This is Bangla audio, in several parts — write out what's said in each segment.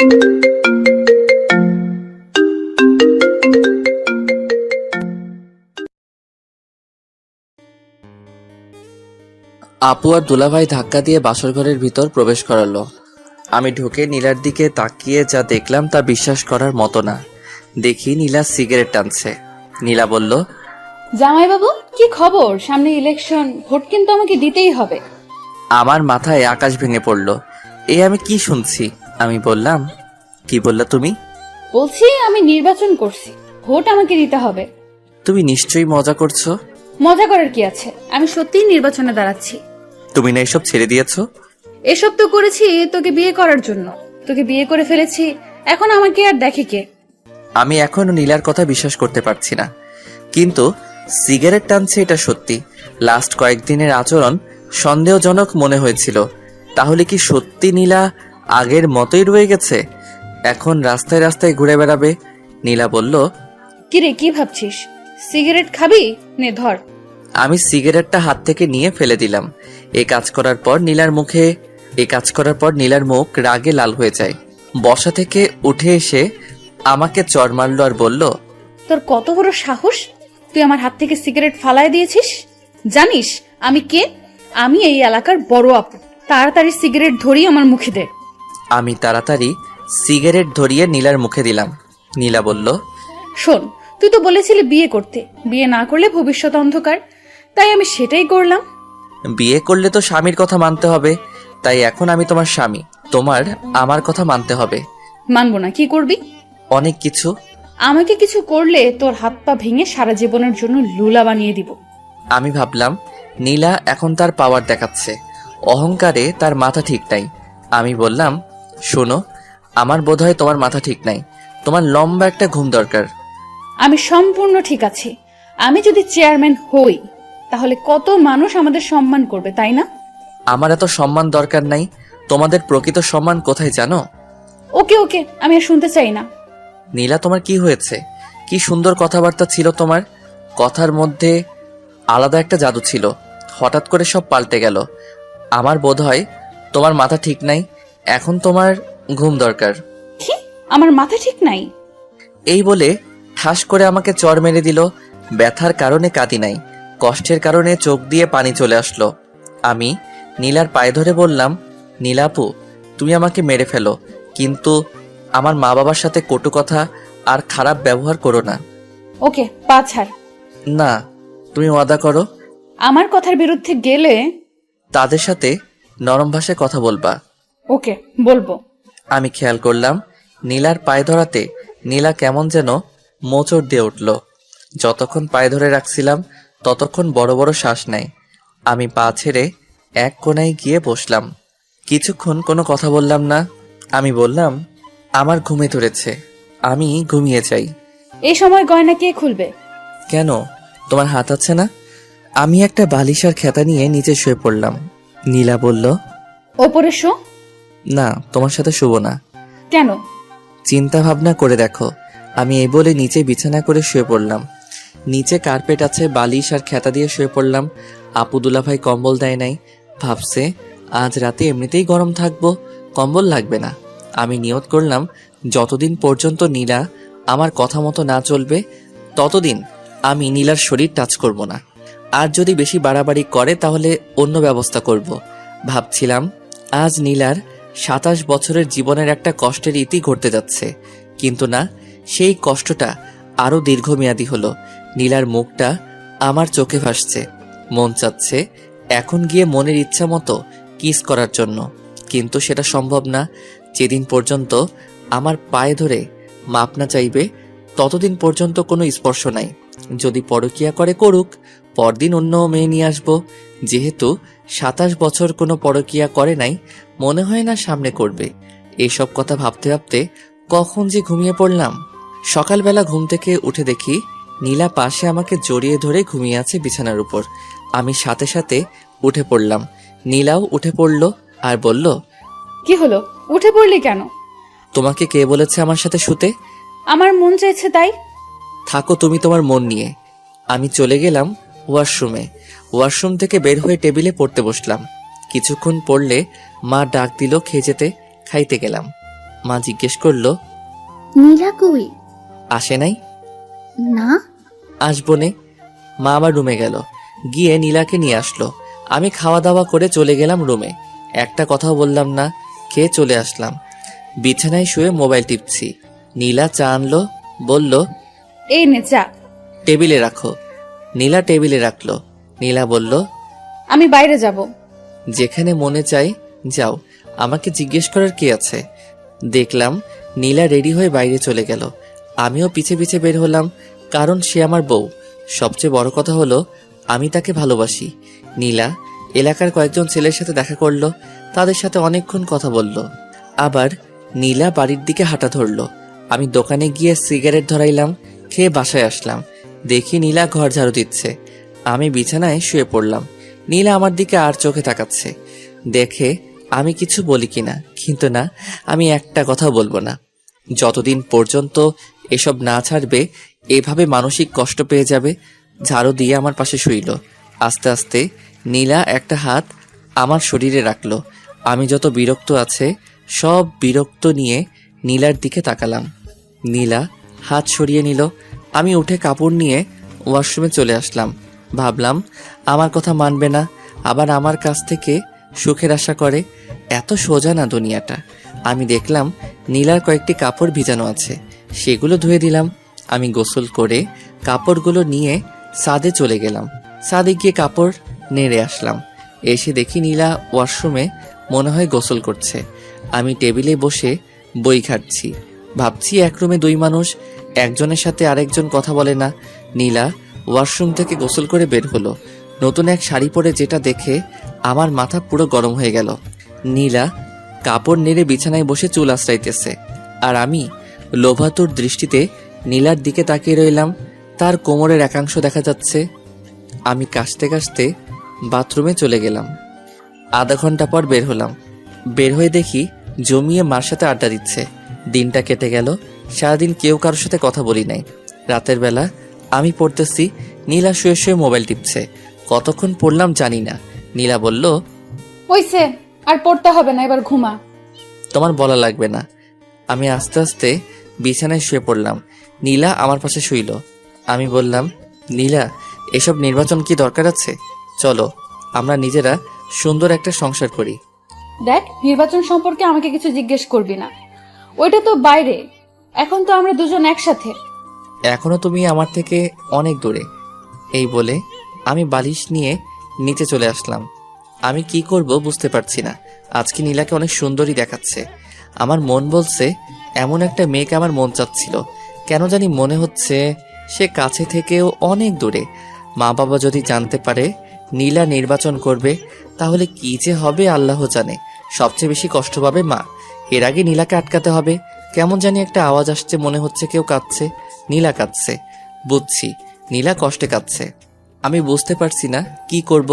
আপু আর দুলাভাই ধাক্কা দিয়ে বাসর ঘরের ভিতর প্রবেশ করালো। আমি ঢুকে নীলার দিকে তাকিয়ে যা দেখলাম তা বিশ্বাস করার মতো না। দেখি নীলা সিগারেট টানছে। নীলা বলল, জামাইবাবু কি খবর? সামনে ইলেকশন, ভোট কিন্তু আমাকে দিতেই হবে। আমার মাথায় আকাশ ভেঙে পড়ল। আমি কি শুনছি? আমি বললাম, কি বললা তুমি? বলছি আমি নির্বাচন করছি, ভোট আমাকে দিতে হবে। তুমি নিশ্চয়ই মজা করছো। মজা করার কি আছে, আমি সত্যিই নির্বাচনে দাঁড়াচ্ছি। তুমি না এসব ছেড়ে দিয়েছো? এসব তো করেছি তোকে বিয়ে করার জন্য, তোকে বিয়ে করে ফেলেছি, এখন আমাকে আর দেখে কে? আমি এখনো নীলার কথা বিশ্বাস করতে পারছি না, কিন্তু সিগারেট টানছে এটা সত্যি। লাস্ট কয়েকদিনের আচরণ সন্দেহজনক মনে হয়েছিল। তাহলে কি সত্যি নীলা আগের মতোই রয়ে গেছে? এখন রাস্তায় রাস্তায় ঘুরে বেড়াবে? নীলা বলল, কিরে কি ভাবছিস? সিগারেট খাবি? নে ধর। আমি সিগারেটটা হাত থেকে নিয়ে ফেলে দিলাম। এই কাজ করার পর নীলার মুখ রাগে লাল হয়ে যায়। বসা থেকে উঠে এসে আমাকে চড় মারলো আর বলল, তোর কত বড় সাহস, তুই আমার হাত থেকে সিগারেট ফালায় দিয়েছিস? জানিস আমি কে? আমি এই এলাকার বড় আপু, তাড়াতাড়ি সিগারেট ধরিয়ে আমার মুখে দে। আমি তাড়াতাড়ি সিগারেট ধরিয়ে নীলার মুখে দিলাম। নীলা বলল, শোন, তুই তো বলেছিলি বিয়ে করতে, বিয়ে না করলে ভবিষ্যৎ অন্ধকার, তাই আমি সেটাই করলাম। বিয়ে করলে তো স্বামীর কথা মানতে হবে, তাই এখন আমি তোমার স্বামী, তোমার আমার কথা মানতে হবে। মানবো না, কি করবি? অনেক কিছু। আমাকে কিছু করলে তোর হাত পা ভেঙে সারা জীবনের জন্য লুলা বানিয়ে দিব। আমি ভাবলাম নীলা এখন তার পাওয়ার দেখাচ্ছে, অহংকারে তার মাথা ঠিক নাই। আমি বললাম, শোনো, আমার বোধহয় তোমার মাথা ঠিক নাই, তোমার লম্বা একটা ঘুম দরকার। আমি সম্পূর্ণ ঠিক আছি। আমি যদি চেয়ারম্যান হই তাহলে কত মানুষ আমাদের সম্মান করবে, তাই না? আমার এত সম্মান দরকার নাই। তোমাদের প্রকৃত সম্মান কোথায় জানো? ওকে ওকে, আমি আর শুনতে চাই না। নীলা, তোমার কি হয়েছে? কি সুন্দর কথাবার্তা ছিল তোমার, কথার মধ্যে আলাদা একটা জাদু ছিল, হঠাৎ করে সব পাল্টে গেল। আমার বোধহয় তোমার মাথা ঠিক নাই, এখন তোমার ঘুম দরকার। কি? আমার মাথা ঠিক নাই? এই বলে ঠাস করে আমাকে চড় মেরে দিল। ব্যথার কারণে কাঁদি নাই, কষ্টের কারণে চোখ দিয়ে পানি চলে আসলো। আমি নীলার পায়ে ধরে বললাম, নীলাপু, তুমি আমাকে মেরে ফেলো, কিন্তু আমার মা বাবার সাথে কটু কথা আর খারাপ ব্যবহার করো না। ওকে, পা ছাড়। না, তুমি ওয়াদা করো আমার কথার বিরুদ্ধে গেলে তাদের সাথে নরম ভাষায় কথা বলবা। ওকে, বলবো। আমি খেয়াল করলাম নীলার পায়ে ধরাতে নীলা কেমন যেন মোচড় দিয়ে উঠল। যতক্ষণ পায়ে ধরে রাখছিলাম ততক্ষণ বড় বড় শ্বাস নেয়। আমি পা ছেড়ে এক কোণায় গিয়ে বসলাম। কিছুক্ষণ কোনো কথা বললাম না। আমি বললাম, আমার ঘুমে ধরেছে, আমি ঘুমিয়ে যাই। এই সময় গয়না কে খুলবে? কেন, তোমার হাত আছে না? আমি একটা বালিশ আর খেতা নিয়ে নিচে শুয়ে পড়লাম। নীলা বলল, ওপরে শো। না, তোমার সাথে শুবো না। কেন? চিন্তা ভাবনা করে দেখো। আমি এই বলে নিচে বিছানা করে শুয়ে পড়লাম। নিচে কার্পেট আছে, বালিশ আর খেতা দিয়ে শুয়ে পড়লাম। আপু দুলাভাই কম্বল দেয় নাই, ভাবছে আজ রাতে এমনিতেই গরম থাকবো, কম্বল লাগবে না। আমি নিয়ত করলাম যতদিন পর্যন্ত নীলা আমার কথা মতো না চলবে ততদিন আমি নীলার শরীর টাচ করব না। আর যদি বেশি বাড়াবাড়ি করে তাহলে অন্য ব্যবস্থা করব। ভাবছিলাম আজ নীলার 27 বছরের জীবনের একটা কষ্টের ইতি ঘটতে যাচ্ছে, কিন্তু না, সেই কষ্টটা আরো দীর্ঘমেয়াদী হলো। নীলার মুখটা আমার চোখে ভাসছে, মন চাচ্ছে এখন গিয়ে মনের ইচ্ছা মতো কিস করার জন্য, কিন্তু সেটা সম্ভব না। যেদিন পর্যন্ত আমার পায়ে ধরে মাপ না চাইবে ততদিন পর্যন্ত কোনো স্পর্শ নাই। যদি পরকীয়া করে করুক, পরদিন অন্য মেয়ে নিয়ে আসবো। যেহেতু 27 বছর কোনো পরকীয়া করে নাই, মনে হয় না সামনে করবে। এইসব কথা ভাবতে ভাবতে কখন যে ঘুমিয়ে পড়লাম। সকালবেলা ঘুম থেকে উঠে দেখি নীলা পাশে আমাকে জড়িয়ে ধরে ঘুমিয়ে আছে বিছানার উপর। আমি সাথে সাথে উঠে পড়লাম। নীলাও উঠে পড়ল আর বলল, কি হলো, উঠে পড়লি কেন? তোমাকে কে বলেছে আমার সাথে শুতে? আমার মন চাইছে তাই। থাকো তুমি তোমার মন নিয়ে। আমি চলে গেলাম ওয়াশরুমে। ওয়াশরুম থেকে বের হয়ে টেবিলে পড়তে বসলাম। কিছুক্ষণ পড়লে মা ডাক দিল খেয়ে যেতে, খাইতে গেলাম। মা জিজ্ঞেস করলো, নীলা কই? আসে নাই? না। আসবো নে। মা আবার রুমে গেল, গিয়ে নীলাকে নিয়ে আসলো। আমি খাওয়া দাওয়া করে চলে গেলাম রুমে। একটা কথাও বললাম না, খেয়ে চলে আসলাম। বিছানায় শুয়ে মোবাইল টিপছি। নীলা চা আনলো, বলল, এই নে চা। টেবিলে রাখো। নীলা টেবিলে রাখলো। নীলা বলল, আমি বাইরে যাব। যেখানে মনে চাই যাও, আমাকে জিজ্ঞেস করার কি আছে। দেখলাম নীলা রেডি হয়ে বাইরে চলে গেল। আমিও পিছে পিছে বের হলাম, কারণ সে আমার বউ। সবচেয়ে বড় কথা হলো আমি তাকে ভালোবাসি। নীলা এলাকার কয়েকজন ছেলের সাথে দেখা করলো, তাদের সাথে অনেকক্ষণ কথা বলল। আবার নীলা বাড়ির দিকে হাঁটা ধরলো। আমি দোকানে গিয়ে সিগারেট ধরাইলাম, খেয়ে বাসায় আসলাম। দেখি নীলা ঘর ঝাড়ু দিচ্ছে। আমি বিছানায় শুয়ে পড়লাম। নীলা আমার দিকে আর চোখে তাকাচ্ছে, দেখে আমি কিছু বলি কিনা। কিন্তু না, আমি একটা কথাও বলবো না। যতদিন পর্যন্ত এসব না ছাড়বে, এভাবে মানসিক কষ্ট পেয়ে যাবে। ঝাড়ু দিয়ে আমার পাশে শুইল। আস্তে আস্তে নীলা একটা হাত আমার শরীরে রাখলো। আমি যত বিরক্ত আছে সব বিরক্ত নিয়ে নীলার দিকে তাকালাম। নীলা হাত সরিয়ে নিল। আমি উঠে কাপড় নিয়ে ওয়াশরুমে চলে আসলাম। ভাবলাম আমার কথা মানবে না, আবার আমার কাছ থেকে সুখের আশা করে। এত সোজা না দুনিয়াটা। আমি দেখলাম নীলার কয়েকটি কাপড় ভিজানো আছে, সেগুলো ধুয়ে দিলাম। আমি গোসল করে কাপড়গুলো নিয়ে ছাদে চলে গেলাম। ছাদে গিয়ে কাপড় নেড়ে আসলাম। এসে দেখি নীলা ওয়াশরুমে মনে হয় গোসল করছে। আমি টেবিলে বসে বই ঘাটছি। ভাবছি এক রুমে দুই মানুষ, একজনের সাথে আরেকজন কথা বলে না। নীলা ওয়াশরুম থেকে গোসল করে বের হলো, নতুন এক শাড়ি পরে, যেটা দেখে আমার মাথা পুরো গরম হয়ে গেল। নীলা কাপড় নেড়ে বিছানায় বসে চুল আশ্রাইতেছে, আর আমি লোভাতুর দৃষ্টিতে নীলার দিকে তাকিয়ে রইলাম। তার কোমরের একাংশ দেখা যাচ্ছে। আমি কাশতে কাশতে বাথরুমে চলে গেলাম। আধা ঘন্টা পর বের হলাম। বের হয়ে দেখি জমিয়ে মার সাথে আড্ডা দিচ্ছে। দিনটা কেটে গেল, সারাদিন কেউ কারোর সাথে কথা বলি নাই। রাতের বেলা আমি পড়তেছি, নীলা শুয়ে শুয়ে মোবাইল টিপছে। কতক্ষণ পড়লাম জানি না। নীলা বলল, ওইসে, আর পড়তে হবে না, এবার ঘুমা। তোমার বলা লাগবে না। আমি আস্তে আস্তে বিছানায় শুয়ে পড়লাম। নীলা আমার পাশে শুইল। আমি বললাম, নীলা, এসব নির্বাচন কি দরকার আছে? চলো আমরা নিজেরা সুন্দর একটা সংসার করি। দেখ, নির্বাচন সম্পর্কে আমাকে কিছু জিজ্ঞেস করবি না, ওইটা তো বাইরে। এখন তো আমরা দুজন একসাথে। এখনো তুমি আমার থেকে অনেক দূরে। এই বলে আমি বালিশ নিয়ে নিচে চলে আসলাম। আমি কি করব বুঝতে পারছি না। আজকে নীলাকে অনেক সুন্দরী দেখাচ্ছে। আমার মন বলছে এমন একটা মেয়েকে আমার মন চাচ্ছিল। কেন জানি মনে হচ্ছে সে কাছে থেকেও অনেক দূরে। মা বাবা যদি জানতে পারে নীলা নির্বাচন করবে, তাহলে কি যে হবে আল্লাহ জানে। সবচেয়ে বেশি কষ্ট পাবে মা। এর আগে নীলাকে আটকাতে হবে। কেমন জানি একটা আওয়াজ আসছে, মনে হচ্ছে কেউ কাঁদছে। নীলা কাঁদছে, বুঝছি নীলা কষ্টে কাঁদছে। আমি বুঝতে পারছি না কি করব।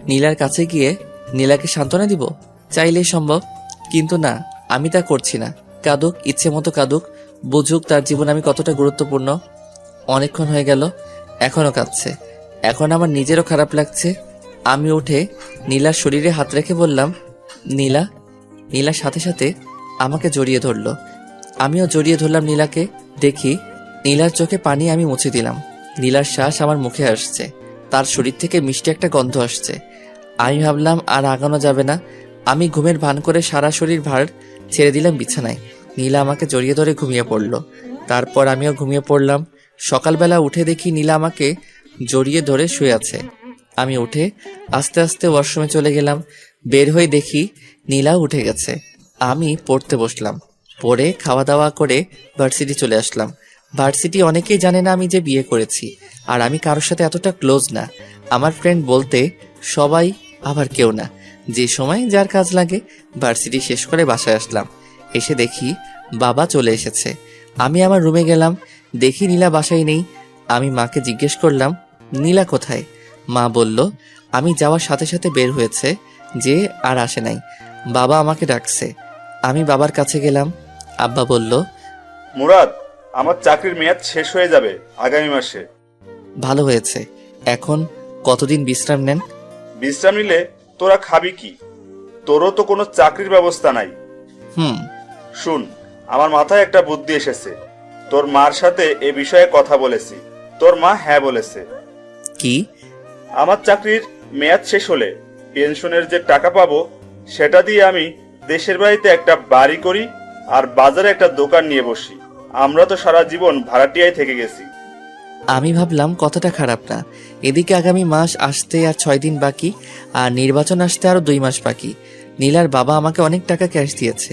নীলার কাছে গিয়ে নীলাকে সান্ত্বনা দিব, চাইলেই সম্ভব। কিন্তু না, আমি তা করছি না। কাঁদুক, ইচ্ছে মতো কাঁদুক, বুঝুক তার জীবন আমি কতটা গুরুত্বপূর্ণ। অনেকক্ষণ হয়ে গেল, এখনো কাঁদছে। এখন আমার নিজেরও খারাপ লাগছে। আমি উঠে নীলার শরীরে হাত রেখে বললাম, নীলা। নীলার সাথে সাথে আমাকে জড়িয়ে ধরলো। আমিও জড়িয়ে ধরলাম নীলাকে। দেখি নীলার চোখে পানি আমি মুছে দিলাম। নীলার শ্বাস আমার মুখে আসছে, তার শরীর থেকে মিষ্টি একটা গন্ধ আসছে। আমি ভাবলাম আর আগানো যাবে না। আমি ঘুমের ভান করে সারা শরীর ভার ছেড়ে দিলাম বিছানায়। নীলা আমাকে জড়িয়ে ধরে ঘুমিয়ে পড়ল। তারপর আমিও ঘুমিয়ে পড়লাম। সকালবেলা উঠে দেখি নীলা আমাকে জড়িয়ে ধরে শুয়ে আছে। আমি উঠে আস্তে আস্তে ওয়াশরুমে চলে গেলাম। বের হয়ে দেখি নীলাও উঠে গেছে। আমি পড়তে বসলাম। পড়ে খাওয়া দাওয়া করে ভার্সিটি চলে আসলাম। ভার্সিটি অনেকেই জানে না আমি যে বিয়ে করেছি, আর আমি কারোর সাথে এতটা ক্লোজ না। আমার ফ্রেন্ড বলতে সবাই, আবার কেউ না। যে সময় যার কাজ লাগে। ভার্সিটি শেষ করে বাসায় আসলাম। এসে দেখি বাবা চলে এসেছে। আমি আমার রুমে গেলাম, দেখি নীলা বাসায় নেই। আমি মাকে জিজ্ঞেস করলাম, নীলা কোথায়? মা বলল আমি যাওয়ার সাথে সাথে বের হয়েছে, যে আর আসে নাই। বাবা আমাকে ডাকছে। আমি বাবার কাছে গেলাম। আব্বা বলল, মুরাদ, আমার চাকরির মেয়াদ শেষ হয়ে যাবে আগামী মাসে। ভালো হয়েছে। এখন কতদিন বিশ্রাম নেন? বিশ্রাম নিলে তোরা খাবি কি? তোরও তো কোনো চাকরির ব্যবস্থা নাই। শুন, আমার মাথায় একটা বুদ্ধি এসেছে। তোর মার সাথে এ বিষয়ে কথা বলেছি, তোর মা হ্যাঁ বলেছে। কি? আমার চাকরির মেয়াদ শেষ হলে পেনশনের যে টাকা পাবো সেটা দিয়ে আমি দেশের বাড়িতে একটা বাড়ি করি আর বাজারে একটা দোকান নিয়ে বসি। আমরা তো সারা জীবন ভাড়াটিয়ায় থেকে গেছি। আমি ভাবলাম কথাটা খারাপ না। এদিকে আগামী মাস আসতে আর 6 দিন বাকি, আর নির্বাচন আসতে আরো 2 মাস বাকি। নীলার বাবা আমাকে অনেক টাকা ক্যাশ দিয়েছে,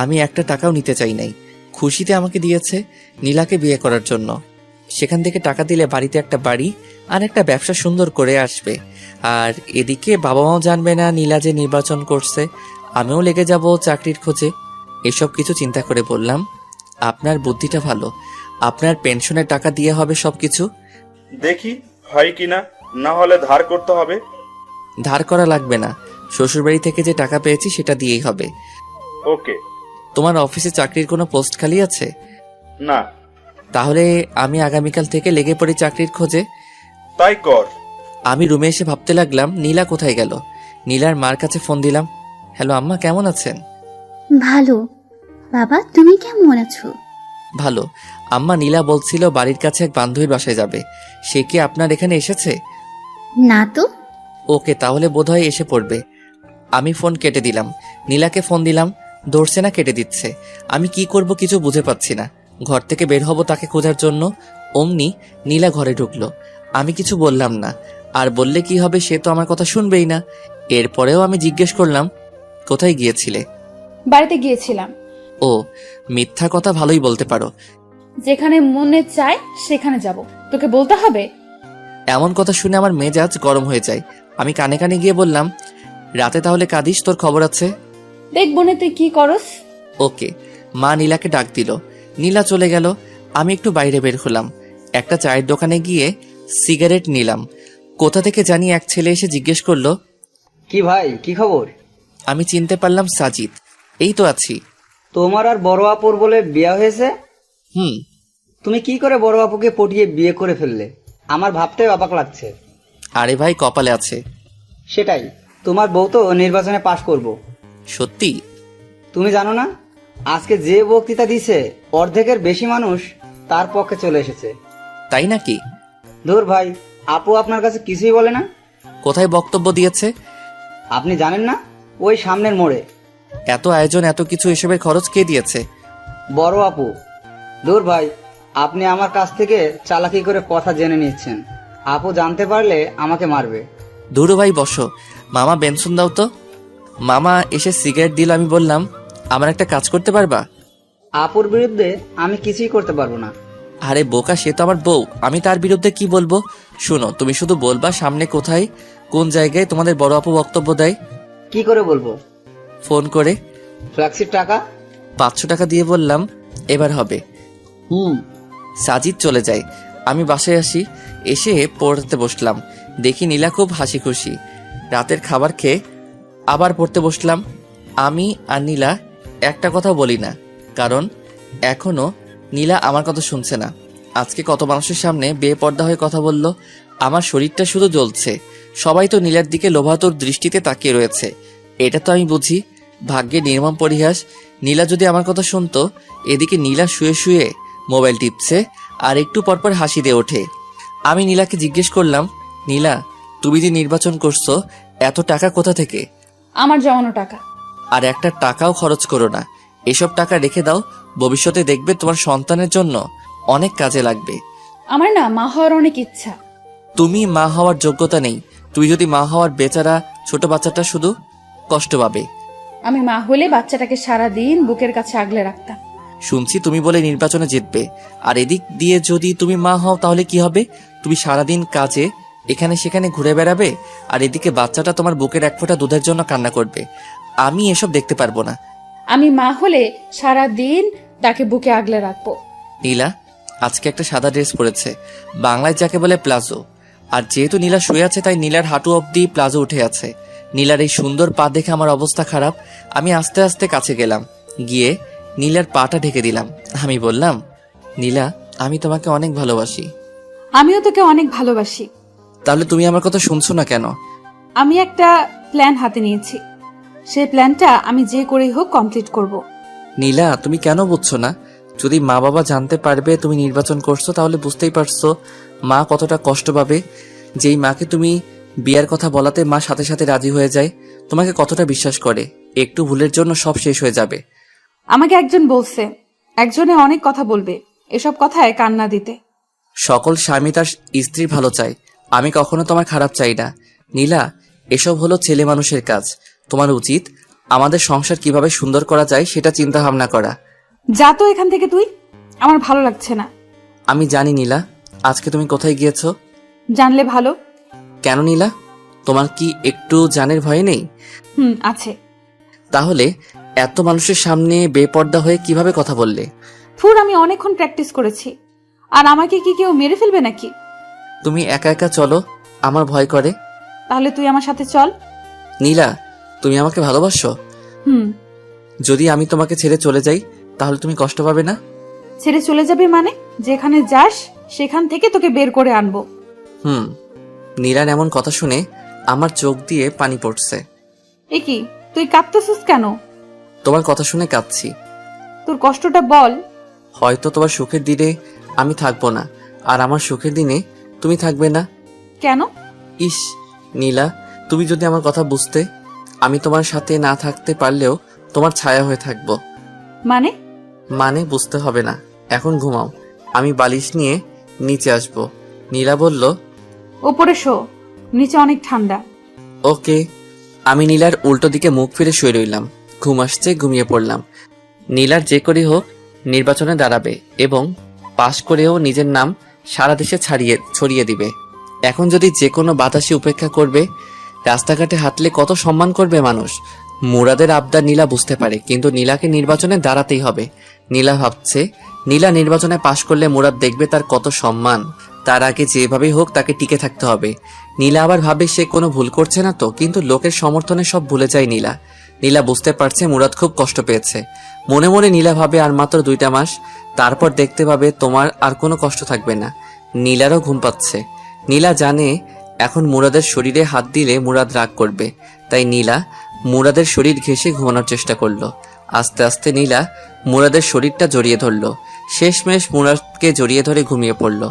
আমি একটা টাকাও নিতে চাই নাই। খুশিতে আমাকে দিয়েছে নীলাকে বিয়ে করার জন্য। সেখান থেকে টাকা দিলে বাড়িতে একটা বাড়ি আর একটা ব্যবসা সুন্দর করে আসবে। আর এদিকে বাবা মাও জানবে না নীলা যে নির্বাচন করছে, আমিও লেগে যাব চাকরির খোঁজে। এসব কিছু চিন্তা করে বললাম, আপনার বুদ্ধিটা ভালো। আপনার পেনশনের টাকা দিয়ে হবে সবকিছু। দেখি হয় কিনা, না হলে ধার করতে হবে। ধার করা লাগবে না, শ্বশুরবাড়ি থেকে যে টাকা পেয়েছি সেটা দিয়েই হবে। ওকে। তোমার অফিসে চাকরির কোনো পোস্ট খালি আছে? না। তাহলে আমি আগামীকাল থেকে লেগে পড়ি চাকরির খোঁজে। তাই কর। আমি রুমে এসে ভাবতে লাগলাম নীলা কোথায় গেল। নীলার মার কাছে ফোন দিলাম। হ্যালো আম্মা, কেমন আছেন? ভালো। বাবা তুমি কেমন আছো? ভালো। আম্মা, নীলা বলছিল বাড়ির কাছে এক বান্ধবীর বাসায় যাবে। সে কি আপনার এখানে এসেছে? না তো। ওকে, তাহলে বোধহয় এসে পড়বে। আমি ফোন কেটে দিলাম। নীলাকে ফোন দিলাম, ধরছে না, কেটে দিচ্ছে। আমি কি করব কিছু বুঝে পাচ্ছি না। ঘর থেকে বের হব তাকে খোঁজার জন্য, অমনি নীলা ঘরে ঢুকলো। আমি কিছু বললাম না, আর বললে কি হবে, সে তো আমার কথা শুনবেই না। এরপরেও আমি জিজ্ঞেস করলাম, কোথায় গিয়েছিলে? বাড়িতে গিয়েছিলাম। ও, মিথ্যা কথা ভালোই বলতে পারো। যেখানে মনে চায় সেখানে যাব, তোকে বলতে হবে? এমন কথা শুনে আমার মেজাজ গরম হয়ে যায়। আমি কানে কানে গিয়ে বললাম, রাতে তাহলে কাঁদিস, তোর খবর আছে। দেখবো না তুই কি করস। ওকে। মা নীলাকে ডাক দিল। নীলা চলে গেল। আমি একটু বাইরে বের হলাম। একটা চায়ের দোকানে গিয়ে সিগারেট নিলাম। কোথা থেকে জানি এক ছেলে এসে জিজ্ঞেস করলো, কি ভাই, কি খবর? আমি চিনতে পারলাম সাজিদ। এই তো আছি। তোমার আর বড় আপুর বলে বিয়ে হয়েছে? হুম। তুমি কি করে বড় আপুকে পটিয়ে বিয়ে করে ফেললে? আমার ভাবতে অবাক লাগছে। আরে ভাই, কপালে আছে। সেটাই, তোমার বউ তো নির্বাচনে পাশ করব। সত্যি? তুমি জানো না, আজকে যে বক্তৃতা দিছে অর্ধেকের বেশি মানুষ তার পক্ষে চলে এসেছে। তাই নাকি? ধুর ভাই, আপু আপনার কাছে কিছুই বলে না? কোথায় বক্তব্য দিয়েছে? আপনি জানেন না, ওই সামনের মোড়ে। এত আয়োজন, এত কিছু, এসবের খরচ কে দিয়েছে? বড় আপু। ধুর ভাই, আপনি আমার কাছ থেকে চালাকি করে কথা জেনে নিচ্ছেন। আপু জানতে পারলে আমাকে মারবে। ধুরু ভাই, বসো। মামা বেনসন দাও তো। মামা এসে সিগারেট দিল। আমি বললাম, আমার একটা কাজ করতে পারবা? আপুর বিরুদ্ধে আমি কিছুই করতে পারবো না। আরে বোকা, সে তো আমার বউ, আমি তার বিরুদ্ধে কি বলবো? শুনো, তুমি শুধু বলবা সামনে কোথায়, কোন জায়গায় তোমাদের বড় আপু বক্তব্য দেয়। কি করে বলবো? ফোন করে। ফ্ল্যাক্সির টাকা? 500 টাকা দিয়ে বললাম, এবার হবে। সাজিদ চলে যায়। আমি বাসায় আসি। এসে পড়তে বসলাম। দেখি নীলা খুব হাসি খুশি। রাতের খাবার খেয়ে আবার পড়তে বসলাম। আমি আর নীলা একটা কথা বলি না, কারণ এখনো নীলা আমার কথা শুনছে না। আজকে কত মানুষের সামনে বেপর্দা হয়ে কথা বলল। আমার শরীরটা শুধু জ্বলছে। সবাই তো নীলার দিকে লোভাতুর দৃষ্টিতে তাকিয়ে রয়েছে। এটা তো আমি বুঝি। ভাগ্যে নির্মম পরিহাস। নীলা যদি আমার কথা শুনতো। এদিকে নীলা শুয়ে শুয়ে মোবাইল টিপছে আর একটু পরপর হাসি দিয়ে ওঠে। আমি নীলাকে জিজ্ঞেস করলাম, নীলা, তুমি যে নির্বাচন করছো, এত টাকা কোথা থেকে? আমার জমানো টাকা। আর একটা টাকাও খরচ করো না। এসব টাকা রেখে দাও, ভবিষ্যতে দেখবে তোমার সন্তানের জন্য অনেক কাজে লাগবে। আমার না মা হওয়ার অনেক ইচ্ছা। তুমি মা হওয়ার যোগ্যতা নেই। তুই যদি মা হওয়ার, বেচারা ছোট বাচ্চাটা শুধু কষ্ট পাবে। আমি মা হলে বাচ্চাটাকে সারা দিন বুকের কাছে আগলে রাখতাম। শুনছি তুমি বলে নির্বাচনে জিতবে, আর এদিক দিয়ে যদি তুমি মা হও তাহলে কি হবে? তুমি সারাদিন কাজে এখানে সেখানে ঘুরে বেড়াবে, আর এদিকে বাচ্চাটা তোমার বুকের এক ফোঁটা দুধের জন্য কান্না করবে। আমি এসব দেখতে পারবো না। আমি মা হলে সারা দিন তাকে বুকে আগলে রাখবো। নীলা আজকে একটা সাদা ড্রেস পরেছে, বাংলায় যাকে বলে প্লাজো। আর যেহেতু নীলা শুয়ে আছে, তাই নীলার হাঁটু অব্দি প্লাজো উঠে আছে। নীলার এই সুন্দর পা দেখে আমার অবস্থা খারাপ। আমি আস্তে আস্তে কাছে গেলাম, গিয়ে নীলার পাটা ঢেকে দিলাম। আমি বললাম, নীলা, আমি তোমাকে অনেক ভালোবাসি। আমিও তোকে অনেক ভালোবাসি। তাহলে তুমি আমার কথা শুনছো না কেন? আমি একটা প্ল্যান হাতে নিয়েছি। সেই প্ল্যানটা আমি যে করেই হোক কমপ্লিট করব। নীলা, তুমি কেন বুঝছো না? যদি মা বাবা জানতে পারবে তুমি নির্বাচন করছো, তাহলে বুঝতেই পারছো মা কতটা কষ্ট পাবে। যেই মাকে তুমি বিয়ার কথা বলাতে মা সাথে সাথে রাজি হয়ে যায়, তোমাকে কতটা বিশ্বাস করে। একটু ভুলের জন্য সব শেষ হয়ে যাবে। আমাকে একজন বলছে একজনে অনেক কথা বলবে, এসব কথায় কান্না দিতে। সকল স্বামী তার স্ত্রীর ভালো চায়, আমি কখনো তোমার খারাপ চাই না। নীলা, এসব হলো ছেলে মানুষের কাজ। তোমার উচিত আমাদের সংসার কিভাবে সুন্দর করা যায় সেটা চিন্তা ভাবনা করা। যা তো এখান থেকে তুই, আমার ভালো লাগছে না। আমি জানি নীলা, আজকে তুমি কোথায় গিয়েছো। জানলে ভালো। কেন নীলা, তোমার কি একটু জানের ভয় নেই? আছে। তাহলে এত মানুষের সামনে বেপর্দা হয়ে কিভাবে কথা বললে? থুর, আমি অনেকক্ষণ প্র্যাকটিস করেছি। আর আমাকে কি কেউ মেরে ফেলবে নাকি? তুমি একা একা চলো, আমার ভয় করে। তাহলে তুই আমার সাথে চল। নীলা, তুমি আমাকে ভালোবাসো? হুম। যদি আমি তোমাকে ছেড়ে চলে যাই তাহলে তুমি কষ্ট পাবে না? ছেড়ে চলে যাবি মানে? যেখানে যাস সেখান থেকে তোকে বের করে আনবো। নীলার এমন কথা শুনে আমার চোখ দিয়ে পানি পড়ছে। এ কি, তুই কাঁদতেছিস কেন? তোমার কথা শুনে কাঁদছি। তোর কষ্টটা বল। হয়তো তোমার সুখের দিনে আমি থাকবো না, আর আমার সুখের দিনে তুমি থাকবে না। কেন? ইস নীলা, তুমি যদি আমার কথা বুঝতে, আমি তোমার সাথে না থাকতে পারলেও তোমার ছায়া হয়ে থাকবো। মানে বুঝতে হবে না, এখন ঘুমাও, আমি বালিশ নিয়ে নিচে আসবো। নীলা বলল, ওপরে শো, নিচে অনেক ঠান্ডা। ওকে। আমি নীলার উল্টো দিকে মুখ ফিরে শুয়ে রইলাম। ঘুম আসছে, ঘুমিয়ে পড়লাম। নীলার যে করেই হোক নির্বাচনে দাঁড়াবে এবং পাশ করেও নিজের নাম সারা দেশে ছড়িয়ে দিবে। এখন যদি যে কোনো বাতাসে উপেক্ষা করবে, রাস্তাঘাটে হাঁটলে কত সম্মান করবে মানুষ। মুরাদের আবদার নীলা বুঝতে পারে, কিন্তু নীলাকে নির্বাচনে দাঁড়াতেই হবে। নীলা ভাবছে, নীলা নির্বাচনে পাশ করলে মুরাদ দেখবে তার কত সম্মান। তার আগে যেভাবেই হোক তাকে টিকে থাকতে হবে। নীলা আবার ভাবে সে কোনো ভুল করছে না তো, কিন্তু লোকের সমর্থনে সব ভুলে যায় নীলা। নীলা বুঝতে পারছে মুরাদ খুব কষ্ট পেয়েছে। মনে মনে নীলা ভাবে আর মাত্র 2টা মাস, তারপর দেখতে পাবে তোমার আর কোনো কষ্ট থাকবে না। নীলারও ঘুম পাচ্ছে। নীলা জানে এখন মুরাদের শরীরে হাত দিলে মুরাদ রাগ করবে, তাই নীলা মুরাদের শরীর ঘেঁষে ঘুমানোর চেষ্টা করলো। আস্তে আস্তে নীলা মুরাদের শরীরটা জড়িয়ে ধরলো। শেষমেশ মুরাদকে জড়িয়ে ধরে ঘুমিয়ে পড়ল।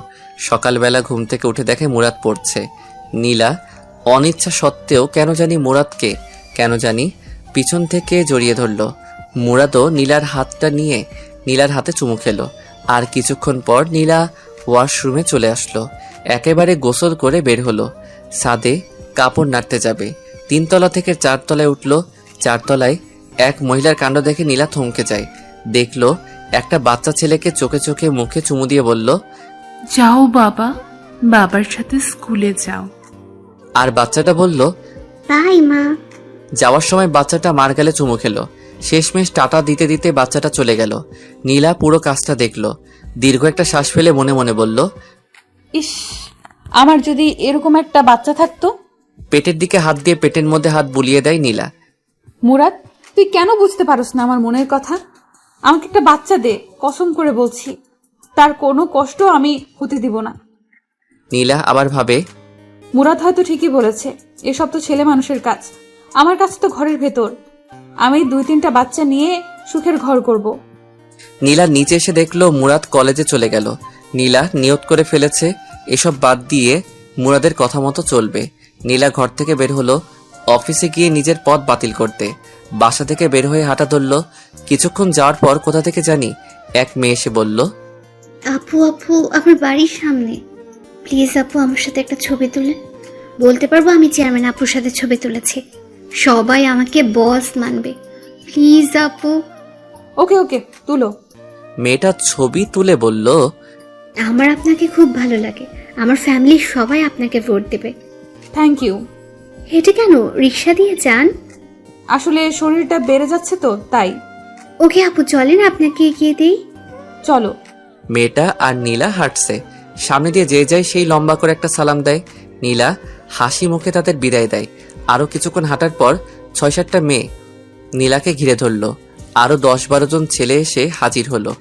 সকালবেলা ঘুম থেকে উঠে দেখে মুরাদ পড়ছে। নীলা অনিচ্ছা সত্ত্বেও কেন জানি পিছন থেকে জড়িয়ে ধরল। মুরাদও নীলার হাতটা নিয়ে নীলার হাতে চুমু খেলো। আর কিছুক্ষণ পর নীলা ওয়াশরুমে চলে আসলো। একেবারে গোসল করে বের হলো। ছাদে কাপড় নাড়তে যাবে। 3 তলা থেকে 4 তলায় উঠল। 4 তলায় এক মহিলার কাণ্ড দেখে নীলা থমকে যায়। দেখলো একটা বাচ্চা ছেলেকে চোখে চোখে মুখে চুমু দিয়ে বলল, যাও বাবা, বাবার সাথে স্কুলে যাও। আর বাচ্চাটা বলল, বাই মা। যাওয়ার সময় বাচ্চাটা মার গালে চুমু খেলো। শেষমেশ টাটা দিতে দিতে বাচ্চাটা চলে গেল। নীলা পুরো কাজটা দেখলো। দীর্ঘ একটা শ্বাস ফেলে মনে মনে বলল, ইস, আমার যদি এরকম একটা বাচ্চা থাকতো। পেটের দিকে হাত দিয়ে পেটের মধ্যে হাত বুলিয়ে দেয় নীলা। মুরাদ, তুই কেন বুঝতে পারস না আমার মনের কথা? আমাকে একটা বাচ্চা দে, কসম করে বলছি, তার কোনো কষ্ট আমি হতে দিব না। নীলা আবার ভাবে, মুরাদ হয়তো ঠিকই বলেছে, এসব তো ছেলে মানুষের কাজ। আমার কাছে তো ঘরের ভেতর, আমি 2-3টা বাচ্চা নিয়ে সুখের ঘর করব। নীলা নিচে এসে দেখলো মুরাদ কলেজে চলে গেল। নীলা নিয়ত করে ফেলেছে এসব বাদ দিয়ে মুরাদের কথা মতো চলবে। নীলা ঘর থেকে বের হলো অফিসে গিয়ে নিজের পথ বাতিল করতে। বাসা থেকে বের হয়ে হাঁটা ধরল। কিছুক্ষণ যাওয়ার পর কোথা থেকে জানি এক মেয়ে এসে বলল, আপু আমার বাড়ির সামনে, প্লিজ আপু আমার সাথে একটা ছবি তুলে। বলতে পারবো আমি চেয়ারম্যান আপুর সাথে ছবি তুলেছি, সবাই আমাকে বস মানবে। প্লিজ আপু। ওকে তুলো। মেয়েটা ছবি তুলে বলল, আমার আপনাকে খুব ভালো লাগে, আমার ফ্যামিলির সবাই আপনাকে ভোট দেবে। Thank you. হেঁটে কেন, রিক্সা দিয়ে যান? আসলে শরীরটা বেড়ে যাচ্ছে তো তাই। ওকে আপু চলেন আপনাকে এগিয়ে দিই। চলো। মেয়েটা আর নীলা হাঁটছে। সামনে দিয়ে যে যায় সেই লম্বা করে একটা সালাম দেয়। নীলা হাসি মুখে তাদের বিদায় দেয়। আরো কিছুক্ষণ হাঁটার পর 6-7টা মেয়ে নীলাকে ঘিরে ধরল। আরো 10-12 জন ছেলে এসে হাজির হলো।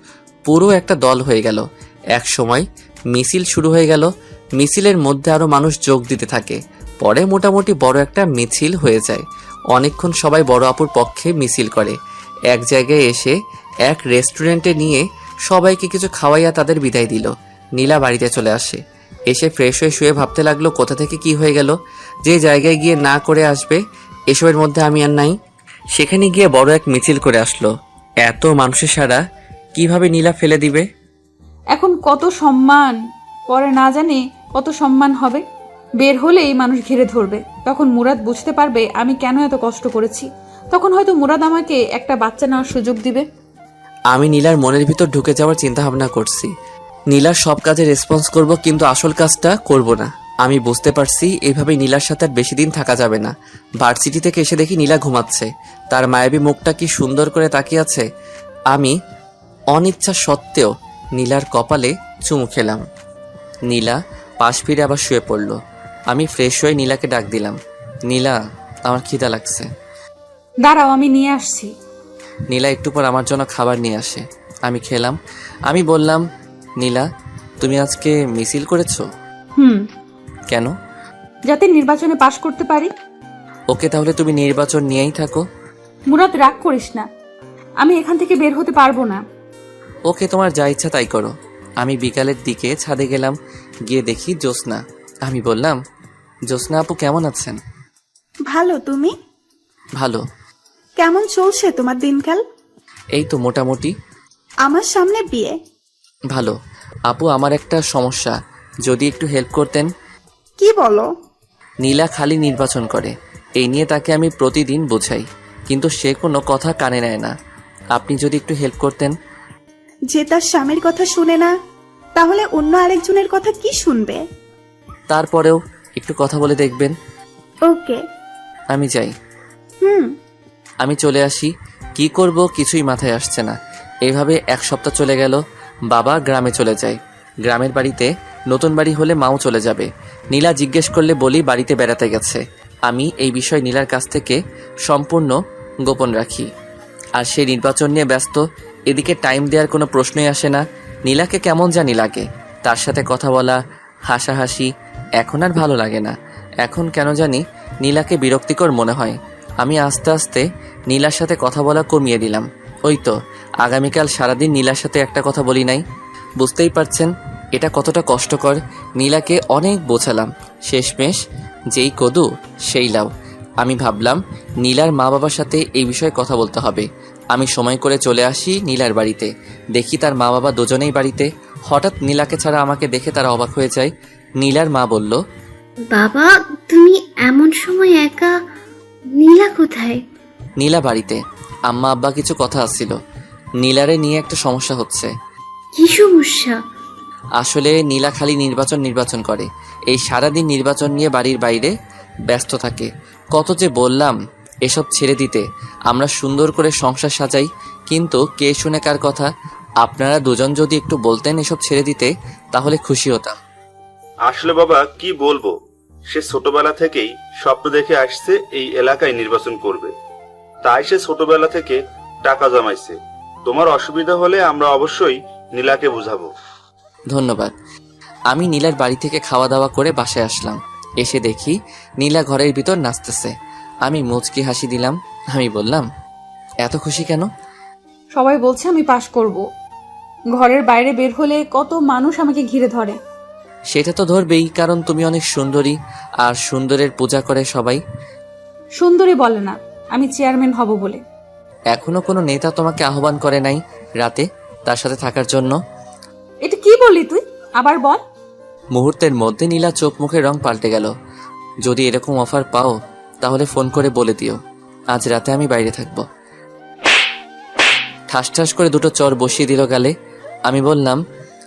পুরো একটা দল হয়ে গেল। এক সময় মিছিল শুরু হয়ে গেল। মিছিলের মধ্যে আরো মানুষ যোগ দিতে থাকে। পরে মোটামুটি বড় একটা মিছিল হয়ে যায়। অনেকক্ষণ সবাই বড় আপুর পক্ষে মিছিল করে। এক জায়গায় এসে এক রেস্টুরেন্টে নিয়ে সবাইকে কিছু খাওয়াইয়া তাদের বিদায় দিল। নীলা বাড়িতে চলে আসে। এসে ফ্রেশ হয়ে শুয়ে ভাবতে লাগলো কোথা থেকে কি হয়ে গেল। যে জায়গায় গিয়ে না করে আসবে এসবের মধ্যে আমি আর নাই, সেখানে গিয়ে বড় এক মিছিল করে আসলো। এত মানুষের সারা কিভাবে নীলা ফেলে দিবে? এখন কত সম্মান, পরে না জানি কত সম্মান হবে। বের হলেই মানুষ ঘিরে ধরবে। তখন মুরাদ বুঝতে পারবে আমি কেন এত কষ্ট করেছি। তখন হয়তো মুরাদ আমাকে একটা বাচ্চা নেওয়ার সুযোগ দিবে। আমি নীলার মনের ভিতর ঢুকে যাওয়ার চিন্তা ভাবনা করছি। নীলার সব কাজে রেসপন্স করব, কিন্তু আসল কাজটা করব না। আমি বুঝতে পারছি এইভাবে নীলার সাথে আর বেশি দিন থাকা যাবে না। ভার্সিটি থেকে এসে দেখি নীলা ঘুমাচ্ছে। তার মায়াবী মুখটা কি সুন্দর করে তাকিয়ে আছে। আমি অনিচ্ছা সত্ত্বেও নীলার কপালে চুমু খেলাম। নীলা পাশ ফিরে আবার শুয়ে পড়ল। আমি ফ্রেশ হয়ে নীলাকে ডাক দিলাম, নীলা আমার খিদা লাগছে। দাঁড়াও, আমি নিয়ে আসছি। নীলা একটু পর আমার জন্য খাবার নিয়ে আসে। আমি খেলাম। আমি বললাম, নীলা তুমি আজকে মিছিল করেছো? কেন? যাতে নির্বাচনে পাশ করতে পারি। ওকে, তাহলে তুমি নির্বাচন নিয়েই থাকো। মুরাদ, রাগ করিস না, আমি এখান থেকে বের হতে পারবো না। ওকে, তোমার যা ইচ্ছা তাই করো। আমি বিকালের দিকে ছাদে গেলাম, গিয়ে দেখি জ্যোৎস্না। আমি বললাম, জ্যোৎস্না আপু কেমন আছেন? ভালো, তুমি? ভালো। কেমন চলছে তোমার দিনকাল? এই তো মোটামুটি। আমার সামনে বিয়ে। ভালো। আপু আমার একটা সমস্যা, যদি একটু হেল্প করতেন। কি বলো? নীলা খালি নির্বাচন করে, এই নিয়ে তাকে আমি প্রতিদিন বোঝাই, কিন্তু সে কোনো কথা কানে নেয় না। আপনি যদি একটু হেল্প করতেন। যে তার স্বামীর কথা শুনে না, তাহলে অন্য আরেকজনের কথা কি শুনবে? তারপরেও একটু কথা বলে দেখবেন। ওকে। আমি যাই। হুম। আমি চলে আসি। কি করব কিছুই মাথায় আসছে না। এইভাবে এক সপ্তাহ চলে গেল। বাবা গ্রামে চলে যায়। গ্রামের বাড়িতে নতুন বাড়ি হলে মাও চলে যাবে। নীলা জিজ্ঞেস করলে বলি বাড়িতে বেড়াতে গেছে। আমি এই বিষয় নীলার কাছ থেকে সম্পূর্ণ গোপন রাখি। আর সে নির্বাচন নিয়ে ব্যস্ত। এদিকে টাইম দেওয়ার কোনো প্রশ্নই আসে না। নীলাকে কেমন জানি লাগে, তার সাথে কথা বলা, হাসাহাসি এখন আর ভালো লাগে না। এখন কেন জানি নীলাকে বিরক্তিকর মনে হয়। আমি আস্তে আস্তে নীলার সাথে কথা বলা কমিয়ে দিলাম। ওই তো আগামীকাল সারাদিন নীলার সাথে একটা কথা বলি নাই। বুঝতেই পারছেন এটা কতটা কষ্টকর। নীলাকে অনেক বোঝালাম, শেষমেশ যেই কদু সেই লাউ। আমি ভাবলাম নীলার মা বাবার সাথে এই বিষয়ে কথা বলতে হবে। আমি সময় করে চলে আসি নীলার বাড়িতে। দেখি তার মা বাবা দুজনেই বাড়িতে। হঠাৎ নীলাকে ছাড়া আমাকে দেখে তারা অবাক হয়ে যায়। নীলার মা বলল, বাবা তুমি এমন সময় একা? নীলা কোথায়? নীলা বাড়িতে। আম্মা আব্বা কিছু কথা আসছিল। নীলারে নিয়ে একটা সমস্যা হচ্ছে। কি সমস্যা? আসলে নীলা খালি নির্বাচন করে। এই সারাদিন নির্বাচন নিয়ে বাড়ির বাইরে ব্যস্ত থাকে। কত যে বললাম এসব ছেড়ে দিতে, আমরা সুন্দর করে সংসার সাজাই, কিন্তু কে শুনে কার কথা। আপনারা দুজন যদি একটু বলতেন এসব ছেড়ে দিতে, তাহলে খুশি হতাম। আসলে বাবা কি বলবো, সে ছোটবেলা থেকেই স্বপ্ন দেখে আসছে এই এলাকায় নির্বাচন করবে। তাই সে ছোটবেলা থেকে টাকা জমাইছে। তোমার অসুবিধা হলে আমরা অবশ্যই নীলাকে বুঝাবো। ধন্যবাদ। আমি নীলার বাড়ি থেকে খাওয়া দাওয়া করে বাসায় আসলাম। এসে দেখি নীলা ঘরের ভিতর নাচতেছে। আমি মুচকি হাসি দিলাম। আমি বললাম, এত খুশি কেন? সবাই বলছে আমি পাশ করব। ঘরের বাইরে বের হলে কত মানুষ আমাকে ঘিরে ধরে। সেটা তো ধরবেই, কারণ তুমি অনেক সুন্দরী, আর সুন্দরের পূজা করে সবাই। সুন্দরী বলে না, আমি চেয়ারম্যান হব বলে। এখনো কোনো নেতা তোমাকে আহ্বান করে নাই রাতে তার সাথে থাকার জন্য? এটা কি বললি তুই? আবার বল। মুহূর্তের মধ্যে নীলা চোখ মুখের রং পাল্টে গেল। যদি এরকম অফার পাও তাহলে ফোন করে বলে দিও আজ রাতে আমি বাইরে থাকবো। ঠাস ঠাস করে দুটো চর বসিয়ে দিল গালে। আমি বললাম,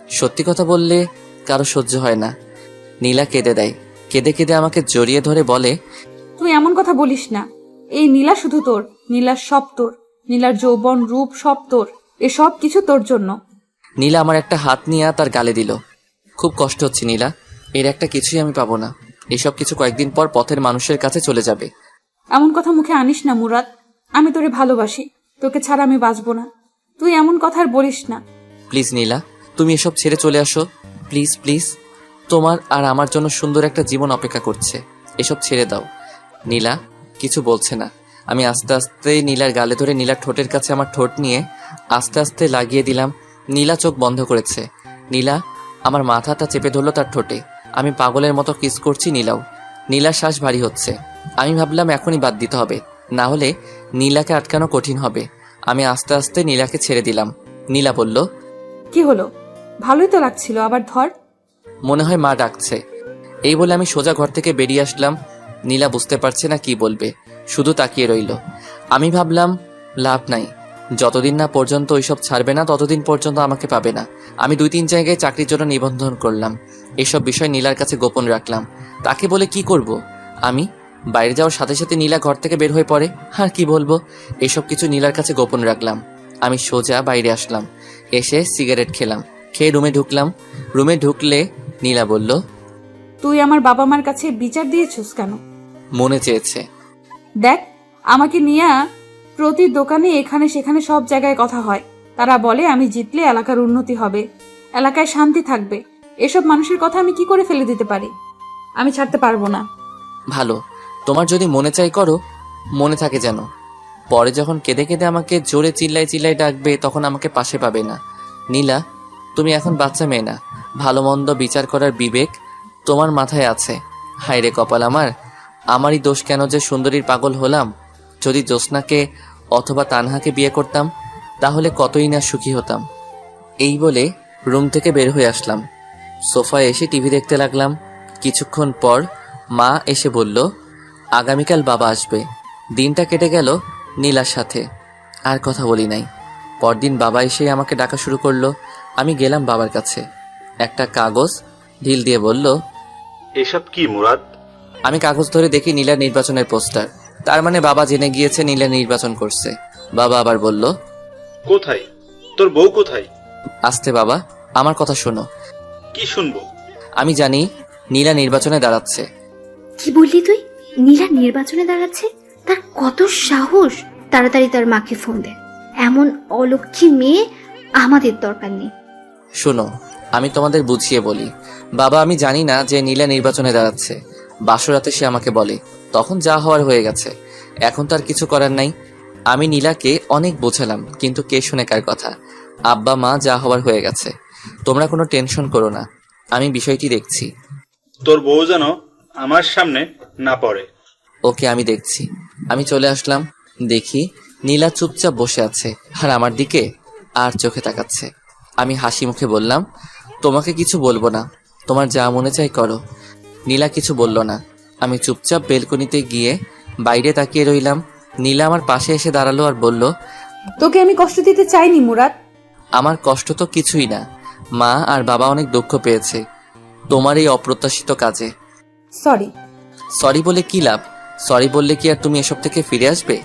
সত্যি কথা বললে কারো সহ্য হয় না। নীলা কেঁদে দেয়। কেঁদে কেঁদে আমাকে জড়িয়ে ধরে বলে, তুই এমন কথা বলিস না। এই নীলা শুধু তোর, নীলার সব তোর, নীলার যৌবন রূপ সব তোর, এসব কিছু তোর জন্য। নীলা আমার একটা হাত নিয়ে তার গালে দিল। খুব কষ্ট হচ্ছে নীলা, এর একটা কিছুই আমি পাবো না। এসব কিছু কয়েকদিন পর পথের মানুষের কাছে চলে যাবে। এমন কথা মুখে আনিস না মুরাদ। আমি তোরে ভালোবাসি, তোকে ছাড়া আমি বাঁচবো না। তুই এমন কথা আর বলিস না। প্লিজ নীলা, তুমি এসব ছেড়ে চলে আসো। প্লিজ প্লিজ, তোমার আর আমার জন্য সুন্দর একটা জীবন অপেক্ষা করছে। এসব ছেড়ে দাও। নীলা কিছু বলছে না। আমি আস্তে আস্তে নীলার গালে ধরে নীলার ঠোঁটের কাছে আমার ঠোঁট নিয়ে আস্তে আস্তে লাগিয়ে দিলাম। নীলা চোখ বন্ধ করেছে। নীলা আমার মাথাটা চেপে ধরলো তার ঠোঁটে। আমি পাগলের মতো কিস করছি, নীলাও। নীলার শ্বাস ভারী হচ্ছে। আমি ভাবলাম এখনই বাদ দিতে হবে, না হলে নীলাকে আটকানো কঠিন হবে। আমি আস্তে আস্তে নীলাকে ছেড়ে দিলাম। নীলা বলল, কি হলো? ভালোই তো লাগছিল, আবার ধর। মনে হয় মা ডাকছে। এই বলে আমি সোজা ঘর থেকে বেরিয়ে আসলাম। নীলা বুঝতে পারছে না কি বলবে, শুধু তাকিয়ে রইল। আমি ভাবলাম লাভ নাই, যতদিন না পর্যন্ত ওইসব ছাড়বে না ততদিন পর্যন্ত আমাকে পাবে না। আমি 2-3 জায়গায় চাকরির জন্য নিবন্ধন করলাম। এসব বিষয় নীলার কাছে গোপন রাখলাম। তাকে বলে কি করব? আমি বাইরে যাওয়ার সাথে সাথে নীলা ঘর থেকে বের হয়ে পড়ে। আর কি বলবো, এসব কিছু নীলার কাছে গোপন রাখলাম। আমি সোজা বাইরে আসলাম, এসে সিগারেট খেলাম, খেয়ে রুমে ঢুকলাম। রুমে ঢুকলে নীলা বলল, তুই আমার বাবা মার কাছে বিচার দিয়েছিস কেন? মনে চেয়েছে। দেখ, আমাকে নিয়ে প্রতি দোকানে এখানে সেখানে সব জায়গায় কথা হয়। তারা বলে আমি জিতলে এলাকার উন্নতি হবে, এলাকায় শান্তি থাকবে। এসব মানুষের কথা আমি কি করে ফেলে দিতে পারি? আমি ছাড়তে পারবো না। ভালো, তোমার যদি মনে চাই করো, মনে থাকে যেন। পরে যখন কেঁদে কেঁদে আমাকে জোরে চিল্লাই চিল্লাই ডাকবে তখন আমাকে পাশে পাবে না। নীলা, তুমি এখন বাচ্চা মেয়ে না, ভালো মন্দ বিচার করার বিবেক তোমার মাথায় আছে। হায় রে কপাল আমার, আমারই দোষ কেন যে সুন্দরীর পাগল হলাম। যদি জ্যোৎস্নাকে অথবা তানহাকে বিয়ে করতাম তাহলে কতই না সুখী হতাম। এই বলে রুম থেকে বের হয়ে আসলাম। সোফায় এসে টিভি দেখতে লাগলাম। কিছুক্ষণ পর মা এসে বলল, আগামীকাল বাবা আসবে। দিনটা কেটে গেল নীলার সাথে, আর কথা বলি নাই। পরদিন বাবা এসে আমাকে ডাকা শুরু করলো। আমি গেলাম বাবার কাছে। একটা কাগজ ঢিল দিয়ে বলল, এসব কি মুরাদ? আমি কাগজ ধরে দেখি নীলার নির্বাচনের পোস্টার। তার মানে বাবা জেনে গিয়েছে নীলা নির্বাচন করছে। বাবা আবার বলল, কোথায় তোর বউ? কোথায়? আস্তে বাবা, আমার কথা শোনো। কি শুনবো? আমি জানি নীলা নির্বাচনে দাঁড়াচ্ছে। কি বললি তুই? নীলা নির্বাচনে দাঁড়াচ্ছে? তার কত সাহস! তাড়াতাড়ি তার মাকে ফোন দে। এমন অলক্ষী মেয়ে আমাদের দরকার নেই। শোনো, আমি তোমাদের বুঝিয়ে বলি। বাবা, আমি জানি না যে নীলা নির্বাচনে দাঁড়াচ্ছে। বাসরাতে সে আমাকে বলে, তখন যা হওয়ার হয়ে গেছে, এখন তার কিছু করার নাই। আমি নীলাকে অনেক বোঝালাম, কিন্তু কে শুনে কার কথা। আব্বা মা যা হওয়ার হয়ে গেছে, তোমরা কোনো টেনশন করো না, আমি বিষয়টি দেখছি। তোর বউ যেন আমার সামনে না পড়ে। ওকে, আমি দেখছি। আমি চলে আসলাম। দেখি নীলা চুপচাপ বসে আছে আর আমার দিকে আর চোখে তাকাচ্ছে। আমি হাসি মুখে বললাম, তোমাকে কিছু বলবো না, তোমার যা মনে চাই করো। নীলা কিছু বলল না। আমি চুপচাপ বেলকনিতে গিয়ে বাইরে তাকিয়ে রইলাম। নীলা আমার পাশে এসে দাঁড়ালো আর বলল, তোকে আমি কষ্ট দিতে চাইনি মুরাদ। আমার কষ্ট তো কিছুই না। মা আর বাবা অনেক দুঃখ পেয়েছে তোমার এই অপ্রত্যাশিত কাজে। সরি। সরি বলে কি লাভ? সরি বললে কি আর তুমি এসব থেকে ফিরে আসবে?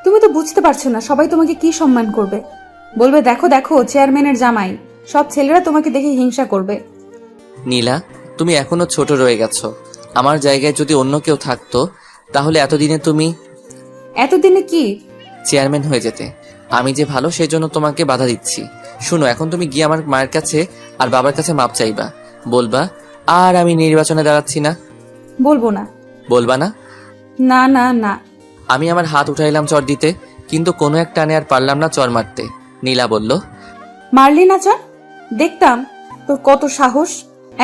তুমি তো বুঝতে পারছো না সবাই তোমাকে কি সম্মান করবে। বলবে, দেখো দেখো চেয়ারম্যানের জামাই। সব ছেলেরা তোমাকে দেখে হিংসা করবে। নীলা, তুমি এখনো ছোট রয়ে গেছো। আমার জায়গায় যদি অন্য কেউ থাকতো তাহলে এতদিনে কি চেয়ারম্যান হয়ে যেতে। আমি যে ভালো সেই জন্য তোমাকে বাধা দিচ্ছি। শুনো, এখন তুমি গিয়ে আমার মায়ের কাছে আর বাবার কাছে মাপ চাইবা। বলবা আর আমি নির্বাচনে দাঁড়াচ্ছি না। বলবো না। বলবা না? না না না। আমি আমার হাত উঠাইলাম চর দিতে, কিন্তু কোনো এক টানে আর পারলাম না চর মারতে। নীলা বলল, মারলি না চল, দেখতাম তোর কত সাহস।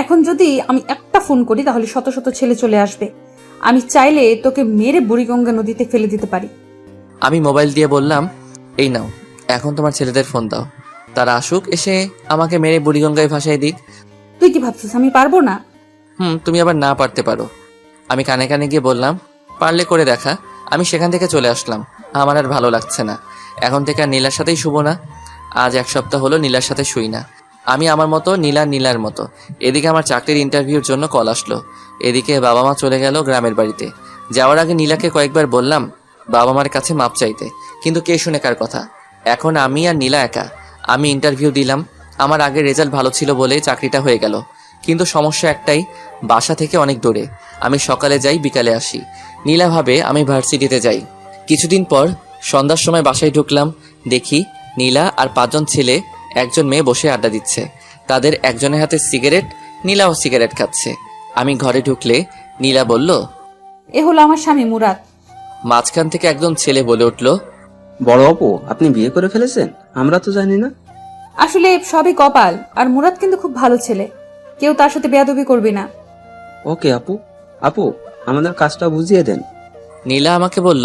এখন যদি আমি একটা ফোন করি তাহলে শত শত ছেলে চলে আসবে। আমি চাইলে তোকে মেরে বুড়িগঙ্গা নদীতে ফেলে দিতে পারি। আমি মোবাইল দিয়ে বললাম, এই নাও, এখন তোমার ছেলেদের ফোন দাও, তারা আসুক, এসে আমাকে মেরে বুড়িগঙ্গায় ভাসাই দিক। তুই কি ভাবছিস আমি পারবো না? তুমি আবার না পারতে পারো। আমি কানে কানে গিয়ে বললাম, পারলে করে দেখা। আমি সেখান থেকে চলে আসলাম। আমার আর ভালো লাগছে না। এখন থেকে আর নীলার সাথেই শুব না। আজ 1 সপ্তাহ হলো নীলার সাথে শুই না। আমি আমার মতো, নীলা নীলার মতো। এদিকে আমার চাকরির ইন্টারভিউর জন্য কল আসলো। এদিকে বাবা মা চলে গেল গ্রামের বাড়িতে। যাওয়ার আগে নীলাকে কয়েকবার বললাম বাবা মার কাছে মাপ চাইতে, কিন্তু কে শুনে কার কথা। এখন আমি আর নীলা একা। আমি ইন্টারভিউ দিলাম। আমার আগের রেজাল্ট ভালো ছিল বলে চাকরিটা হয়ে গেল, কিন্তু সমস্যা একটাই, বাসা থেকে অনেক দূরে। আমি সকালে যাই, বিকালে আসি। নীলা ভাবে আমি ভার্সিটিতে যাই। কিছুদিন পর সন্ধ্যার সময় বাসায় ঢুকলাম। দেখি নীলা আর 5 জন ছেলে, 1 জন মেয়ে বসে আড্ডা দিচ্ছে। তাদের একজনের হাতে সিগারেট, নীলাও সিগারেট খাচ্ছে। আমি ঘরে ঢুকলে নীলা বলল, এ হলো আমার স্বামী মুরাদ। মাঝখান থেকে একজন ছেলে বলে উঠল, বড় আপু, আপনি বিয়ে করে ফেলেছেন? আমরা তো জানি না। আসলে সবই কপাল। আর মুরাদ কিন্তু খুব ভালো ছেলে, কেউ তার সাথে বেয়াদবি করবি না। ওকে আপু। আপু, আমাদের কাজটা বুঝিয়ে দেন। নীলা আমাকে বলল,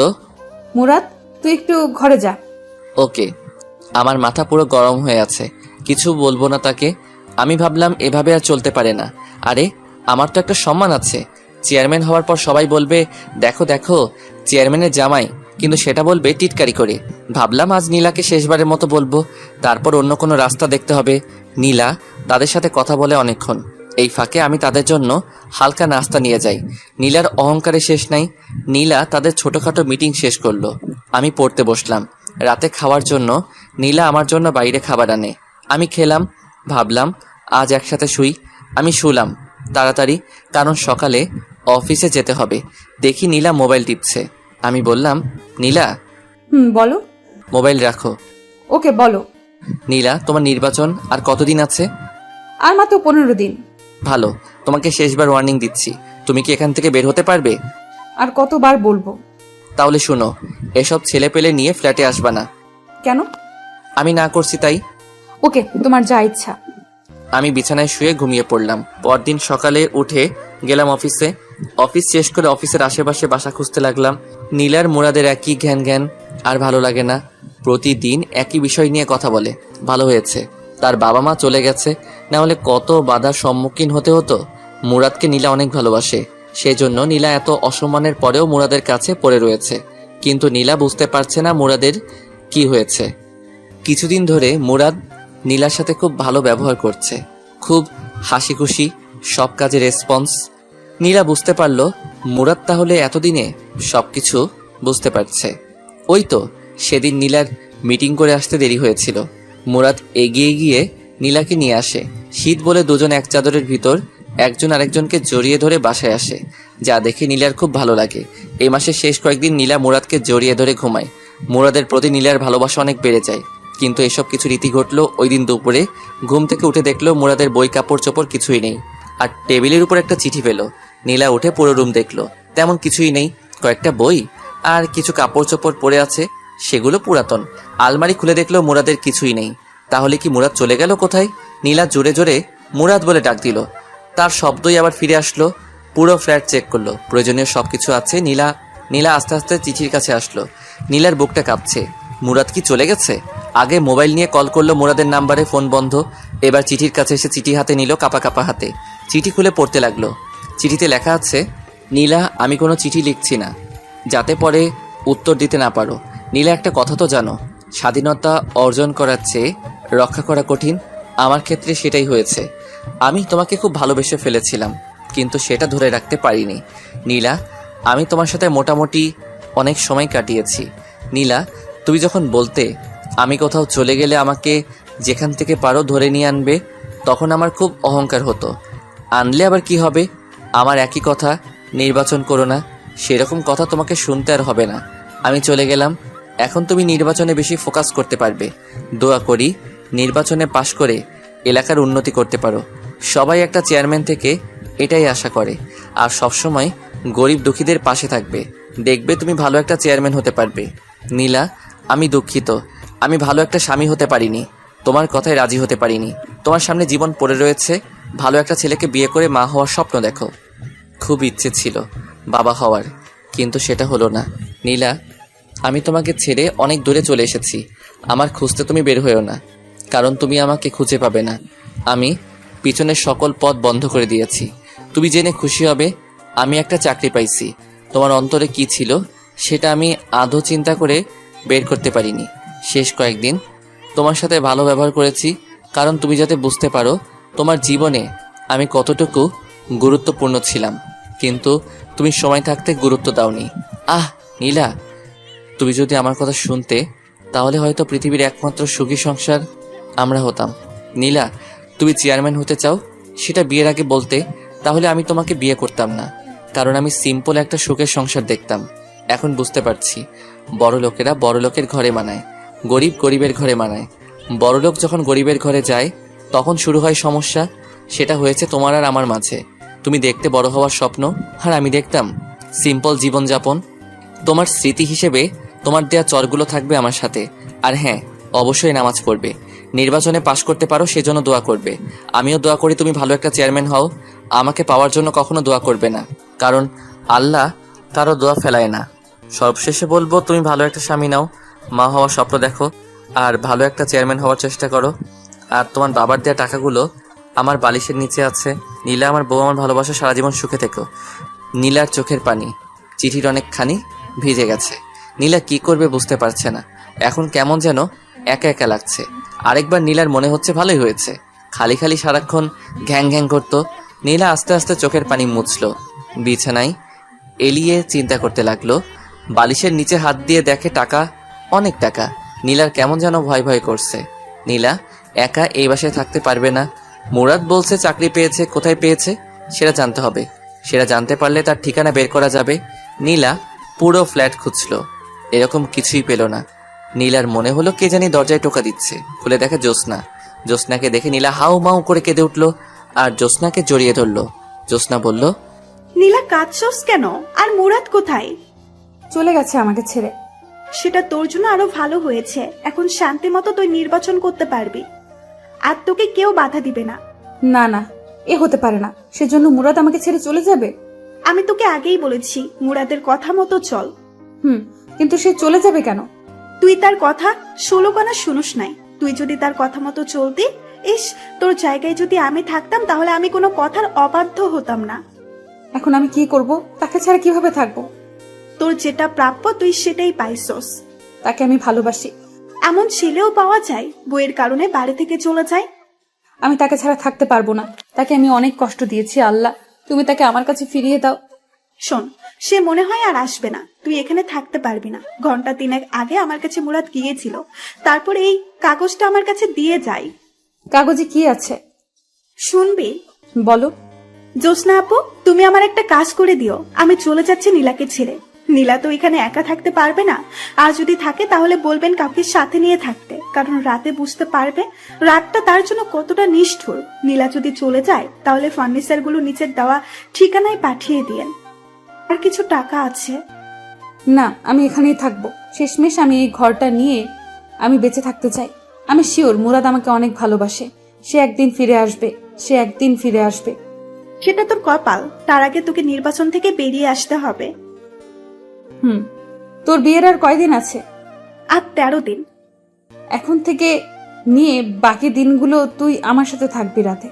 মুরাদ, তুই একটু ঘরে যা। ওকে। আমার মাথা পুরো গরম হয়ে আছে, কিছু বলবো না তাকে। আমি ভাবলাম এভাবে আর চলতে পারে না। আরে আমার তো একটা সম্মান আছে। চেয়ারম্যান হওয়ার পর সবাই বলবে, দেখো দেখো চেয়ারম্যানের জামাই, কিন্তু সেটা বলবে টিটকারি করে। ভাবলাম আজ নীলাকে শেষবারের মতো বলবো, তারপর অন্য কোনো রাস্তা দেখতে হবে। নীলা তাদের সাথে কথা বলে অনেকক্ষণ। এই ফাঁকে আমি তাদের জন্য হালকা নাস্তা নিয়ে যাই। নীলার অহংকারে শেষ নাই। নীলা তাদের ছোটখাটো মিটিং শেষ করলো। আমি পড়তে বসলাম। রাতে খাওয়ার জন্য নীলা আমার জন্য বাইরে খাবার আনে। আমি খেলাম। ভাবলাম আজ একসাথে শুই। আমি শুলাম তাড়াতাড়ি, কারণ সকালে অফিসে যেতে হবে। দেখি নীলা মোবাইল টিপছে। আমি বললাম, নীলা বলো। মোবাইল রাখো। ওকে বলো। নীলা, তোমার নির্বাচন আর কতদিন আছে? আর মাত্র 15 দিন। ভালো, তোমাকে শেষবার ওয়ার্নিং দিচ্ছি। তুমি কি এখান থেকে বের হতে পারবে? আর কতবার বলবো? তাহলে শুনো, এসব ছেলে পেলে নিয়ে ফ্ল্যাটে আসবা না। কেন? আমি না করছি তাই। ওকে, তোমার যা ইচ্ছা। আমি বিছানায় শুয়ে ঘুমিয়ে পড়লাম। পরদিন সকালে উঠে গেলাম অফিসে। অফিস শেষ করে অফিসের আশেপাশে বাসা খুঁজতে লাগলাম। নীলার মুরাদের একই ঘ্যান ঘ্যান, আর ভালো লাগে না। প্রতিদিন একই বিষয় নিয়ে কথা বলে। ভালো হয়েছে তার বাবা মা চলে গেছে, না হলে কত বাধার সম্মুখীন হতে হতো। মুরাদকে নীলা অনেক ভালোবাসে, সেজন্য নীলা এত অসম্মানের পরেও মুরাদের কাছে পড়ে রয়েছে। কিন্তু নীলা বুঝতে পারছে না মুরাদের কি হয়েছে। কিছুদিন ধরে মুরাদ নীলার সাথে খুব ভালো ব্যবহার করছে, খুব হাসি খুশি, সব কাজে রেসপন্স। নীলা বুঝতে পারল মুরাদ তাহলে এতদিনে সবকিছু বুঝতে পারছে। ওই তো সেদিন নীলার মিটিং করে আসতে দেরি হয়েছিল। মুরাদ এগিয়ে গিয়ে নীলাকে নিয়ে আসে। শীত বলে দুজন এক চাদরের ভিতর একজন আরেকজনকে জড়িয়ে ধরে বাসায় আসে, যা দেখে নীলার খুব ভালো লাগে। এই মাসের শেষ কয়েকদিন নীলা মুরাদকে জড়িয়ে ধরে ঘুমায়। মুরাদের প্রতি নীলার ভালোবাসা অনেক বেড়ে যায়। কিন্তু এসব কিছু রীতি ঘটলো ওই দিন দুপুরে। ঘুম থেকে উঠে দেখলো মুরাদের বই কাপড় চোপড় কিছুই নেই, আর টেবিলের উপর একটা চিঠি পেল। নীলা উঠে পুরো রুম দেখলো, তেমন কিছুই নেই। কয়েকটা বই আর কিছু কাপড় চোপড় পরে আছে, সেগুলো পুরাতন। আলমারি খুলে দেখলো মুরাদের কিছুই নেই। তাহলে কি মুরাদ চলে গেল কোথায়? নীলা জোরে জোরে মুরাদ বলে ডাক দিল। তার শব্দই আবার ফিরে আসলো। পুরো ফ্ল্যাট চেক করলো, প্রয়োজনীয় সবকিছু আছে। নীলা আস্তে আস্তে চিঠির কাছে আসলো। নীলার বুকটা কাঁপছে। মুরাদ কি চলে গেছে? আগে মোবাইল নিয়ে কল করলো মুরাদের নাম্বারে, ফোন বন্ধ। এবার চিঠির কাছে এসে চিঠি হাতে নিল, কাপা কাপা হাতে। চিঠি খুলে পড়তে লাগলো। চিঠিতে লেখা আছে, নীলা, আমি কোনো চিঠি লিখছি না যাতে পরে উত্তর দিতে না পারো। নীলা, একটা কথা তো জানো, স্বাধীনতা অর্জন করার চেয়ে রক্ষা করা কঠিন। আমার ক্ষেত্রে সেটাই হয়েছে। আমি তোমাকে খুব ভালোবেসে ফেলেছিলাম, কিন্তু সেটা ধরে রাখতে পারিনি। নীলা, আমি তোমার সাথে মোটামুটি অনেক সময় কাটিয়েছি। নীলা, তুমি যখন বলতে আমি কোথাও চলে গেলে আমাকে যেখান থেকে পারো ধরে নিয়ে আনবে, তখন আমার খুব অহংকার হতো। আনলে আবার কি হবে? আমার একই কথা, নির্বাচন করো না। সেরকম কথা তোমাকে শুনতে আর হবে না। আমি চলে গেলাম। এখন তুমি নির্বাচনে বেশি ফোকাস করতে পারবে। দোয়া করি নির্বাচনে পাশ করে এলাকার উন্নতি করতে পারো। সবাই একটা চেয়ারম্যান থেকে এটাই আশা করে, আর সবসময় গরিব দুঃখীদের পাশে থাকবে। দেখবে তুমি ভালো একটা চেয়ারম্যান হতে পারবে। নীলা, আমি দুঃখিত, আমি ভালো একটা স্বামী হতে পারিনি, তোমার কথায় রাজি হতে পারিনি। তোমার সামনে জীবন পড়ে রয়েছে, ভালো একটা ছেলেকে বিয়ে করে মা হওয়ার স্বপ্ন দেখো। খুব ইচ্ছে ছিল বাবা হওয়ার, কিন্তু সেটা হলো না। নীলা, আমি তোমাকে ছেড়ে অনেক দূরে চলে এসেছি। আমার খুঁজতে তুমি বের হয়েও না, কারণ তুমি আমাকে খুঁজে পাবে না। আমি পিছনের সকল পথ বন্ধ করে দিয়েছি। তুমি জেনে খুশি হবে, আমি একটা চাকরি পাইছি। তোমার অন্তরে কি ছিল সেটা আমি আদৌ চিন্তা করে বের করতে পারিনি। শেষ কয়েকদিন তোমার সাথে ভালো ব্যবহার করেছি, কারণ তুমি যাতে বুঝতে পারো তোমার জীবনে আমি কতটুকু গুরুত্বপূর্ণ ছিলাম। কিন্তু তুমি সময় থাকতে গুরুত্ব দাওনি। নীলা, তুমি যদি আমার কথা শুনতে, তাহলে হয়তো পৃথিবীর একমাত্র সুখী সংসার আমরা হতাম। নীলা, তুমি চেয়ারম্যান হতে চাও, সেটা বিয়ের আগে বলতে, তাহলে আমি তোমাকে বিয়ে করতাম না, কারণ আমি সিম্পল একটা সুখের সংসার দেখতাম। এখন বুঝতে পারছি, বড় লোকেরা বড় লোকের ঘরে মানায়, গরিব গরিবের ঘরে মানায়। বড় লোক যখন গরিবের ঘরে যায়, তখন শুরু হয় সমস্যা। সেটা হয়েছে তোমার আর আমার মাঝে। তুমি দেখতে বড় হওয়ার স্বপ্ন, আর আমি দেখতাম সিম্পল জীবনযাপন। তোমার স্মৃতি হিসেবে তোমার দেয়া চরগুলো থাকবে আমার সাথে। আর হ্যাঁ, অবশ্যই নামাজ পড়বে। নির্বাচনে পাশ করতে পারো সেজন্য দোয়া করবে। আমিও দোয়া করি তুমি ভালো একটা চেয়ারম্যান হও। আমাকে পাওয়ার জন্য কখনো দোয়া করবে না, কারণ আল্লাহ কারো দোয়া ফেলায় না। সবশেষে বলবো, তুমি ভালো একটা স্বামী নাও, মা হওয়ার স্বপ্ন দেখো, আর ভালো একটা চেয়ারম্যান হওয়ার চেষ্টা করো। আর তোমার বাবার দেওয়া টাকাগুলো আমার বালিশের নিচে আছে। নীলা আমার বউ, আমার ভালোবাসা, সারা জীবন সুখে থেকো। নীলার চোখের পানি চিঠির অনেকখানি ভিজে গেছে। নীলা কি করবে বুঝতে পারছে না। এখন কেমন যেন একা একা লাগছে। আরেকবার নীলার মনে হচ্ছে ভালোই হয়েছে। খালি খালি সারাক্ষণ ঘ্যাং ঘ্যাং করতো। নীলা আস্তে আস্তে চোখের পানি মুছলো, বিছানায় এলিয়ে চিন্তা করতে লাগলো। বালিশের নিচে হাত দিয়ে দেখে টাকা, অনেক টাকা। নীলার কেমন যেন ভয় ভয় করছে। নীলা একা এই বাসায় থাকতে পারবে না। মুরাদ বলছে চাকরি পেয়েছে, কোথায় পেয়েছে সেটা জানতে হবে। সেটা জানতে পারলে তার ঠিকানা বের করা যাবে। নীলা পুরো ফ্ল্যাট খুঁজলো, এরকম কিছুই পেল না। নীলার মনে হলো কে জানি দরজায় টোকা দিচ্ছে। খুলে দেখে জ্যোৎস্না। জ্যোৎস্নাকে দেখে নীলা হাউ মাউ করে কেঁদে উঠলো আর জ্যোৎস্নাকে জড়িয়ে ধরলো। জ্যোৎস্না বলল, নীলা কাঁদছস কেন? আর মুরাদ কোথায়? চলে গেছে আমাকে ছেড়ে। সেটা তোর জন্য আরো ভালো হয়েছে। এখন শান্তি মতো তুই নির্বাচন করতে পারবি, আর তোকে কেউ বাধা দিবে না। না না, এ হতে পারে না। সেজন্য মুরাদ আমাকে ছেড়ে চলে যাবে? আমি তোকে আগেই বলেছি মুরাদের কথা মতো চল। কিন্তু সে চলে যাবে কেন? তুই তার কথা 16 কানা শুনুস নাই। তুই যদি তার কথা মতো চলতি, তোর জায়গায় যদি আমি থাকতাম তাহলে আমি কোনো কথার অবাধ্য হতাম না। এখন আমি কি করব? তাকে ছাড়া কিভাবে থাকবো? তোর যেটা প্রাপ্য তুই সেটাই পাইছস। তাকে আমি ভালোবাসি। এমন ছেলেও পাওয়া যায় বইয়ের কারণে বাড়ি থেকে চলে যায়। আমি তাকে ছাড়া থাকতে পারবো না। তাকে আমি অনেক কষ্ট দিয়েছি। আল্লাহ, তুমি তাকে আমার কাছে ফিরিয়ে দাও। শোন, সে মনে হয় আর আসবে না। তুই এখানে থাকতে পারবি না। ঘন্টা 3 আগে আমার কাছে মুরাদ গিয়েছিল। তারপর এই কাগজটা আমার কাছে দিয়ে যাই। কাগজে কি আছে শুনবি? বলো। জ্যোৎস্না আপু, তুমি আমার একটা কাজ করে দিও। আমি চলে যাচ্ছি নীলাকে ছেড়ে। নীলা তো এখানে একা থাকতে পারবে না। আর যদি থাকে তাহলে বলবেন কাউকে সাথে নিয়ে থাকতে, কারণ রাতে বুঝতে পারবে রাতটা তার জন্য কতটা নিষ্ঠুর। নীলা যদি চলে যায় তাহলে ফার্নিচার গুলো নিচের দেওয়া ঠিকানায় পাঠিয়ে দিয়েন। আর কিছু টাকা আছে। না, আমি এখানেই থাকবো। শেষমেশ আমি এই ঘরটা নিয়ে আমি বেঁচে থাকতে চাই। আমি শিওর মুরাদ আমাকে অনেক ভালোবাসে। সে একদিন ফিরে আসবে। সে একদিন ফিরে আসবে। সেটা তোর কপাল। তার আগে তোকে নির্বাচন থেকে বেরিয়ে আসতে হবে। তোর বিয়ের আর কয়দিন আছে? আর 13 দিন। এখন থেকে নিয়ে বাকি দিনগুলো তুই আমার সাথে থাকবি রাতে।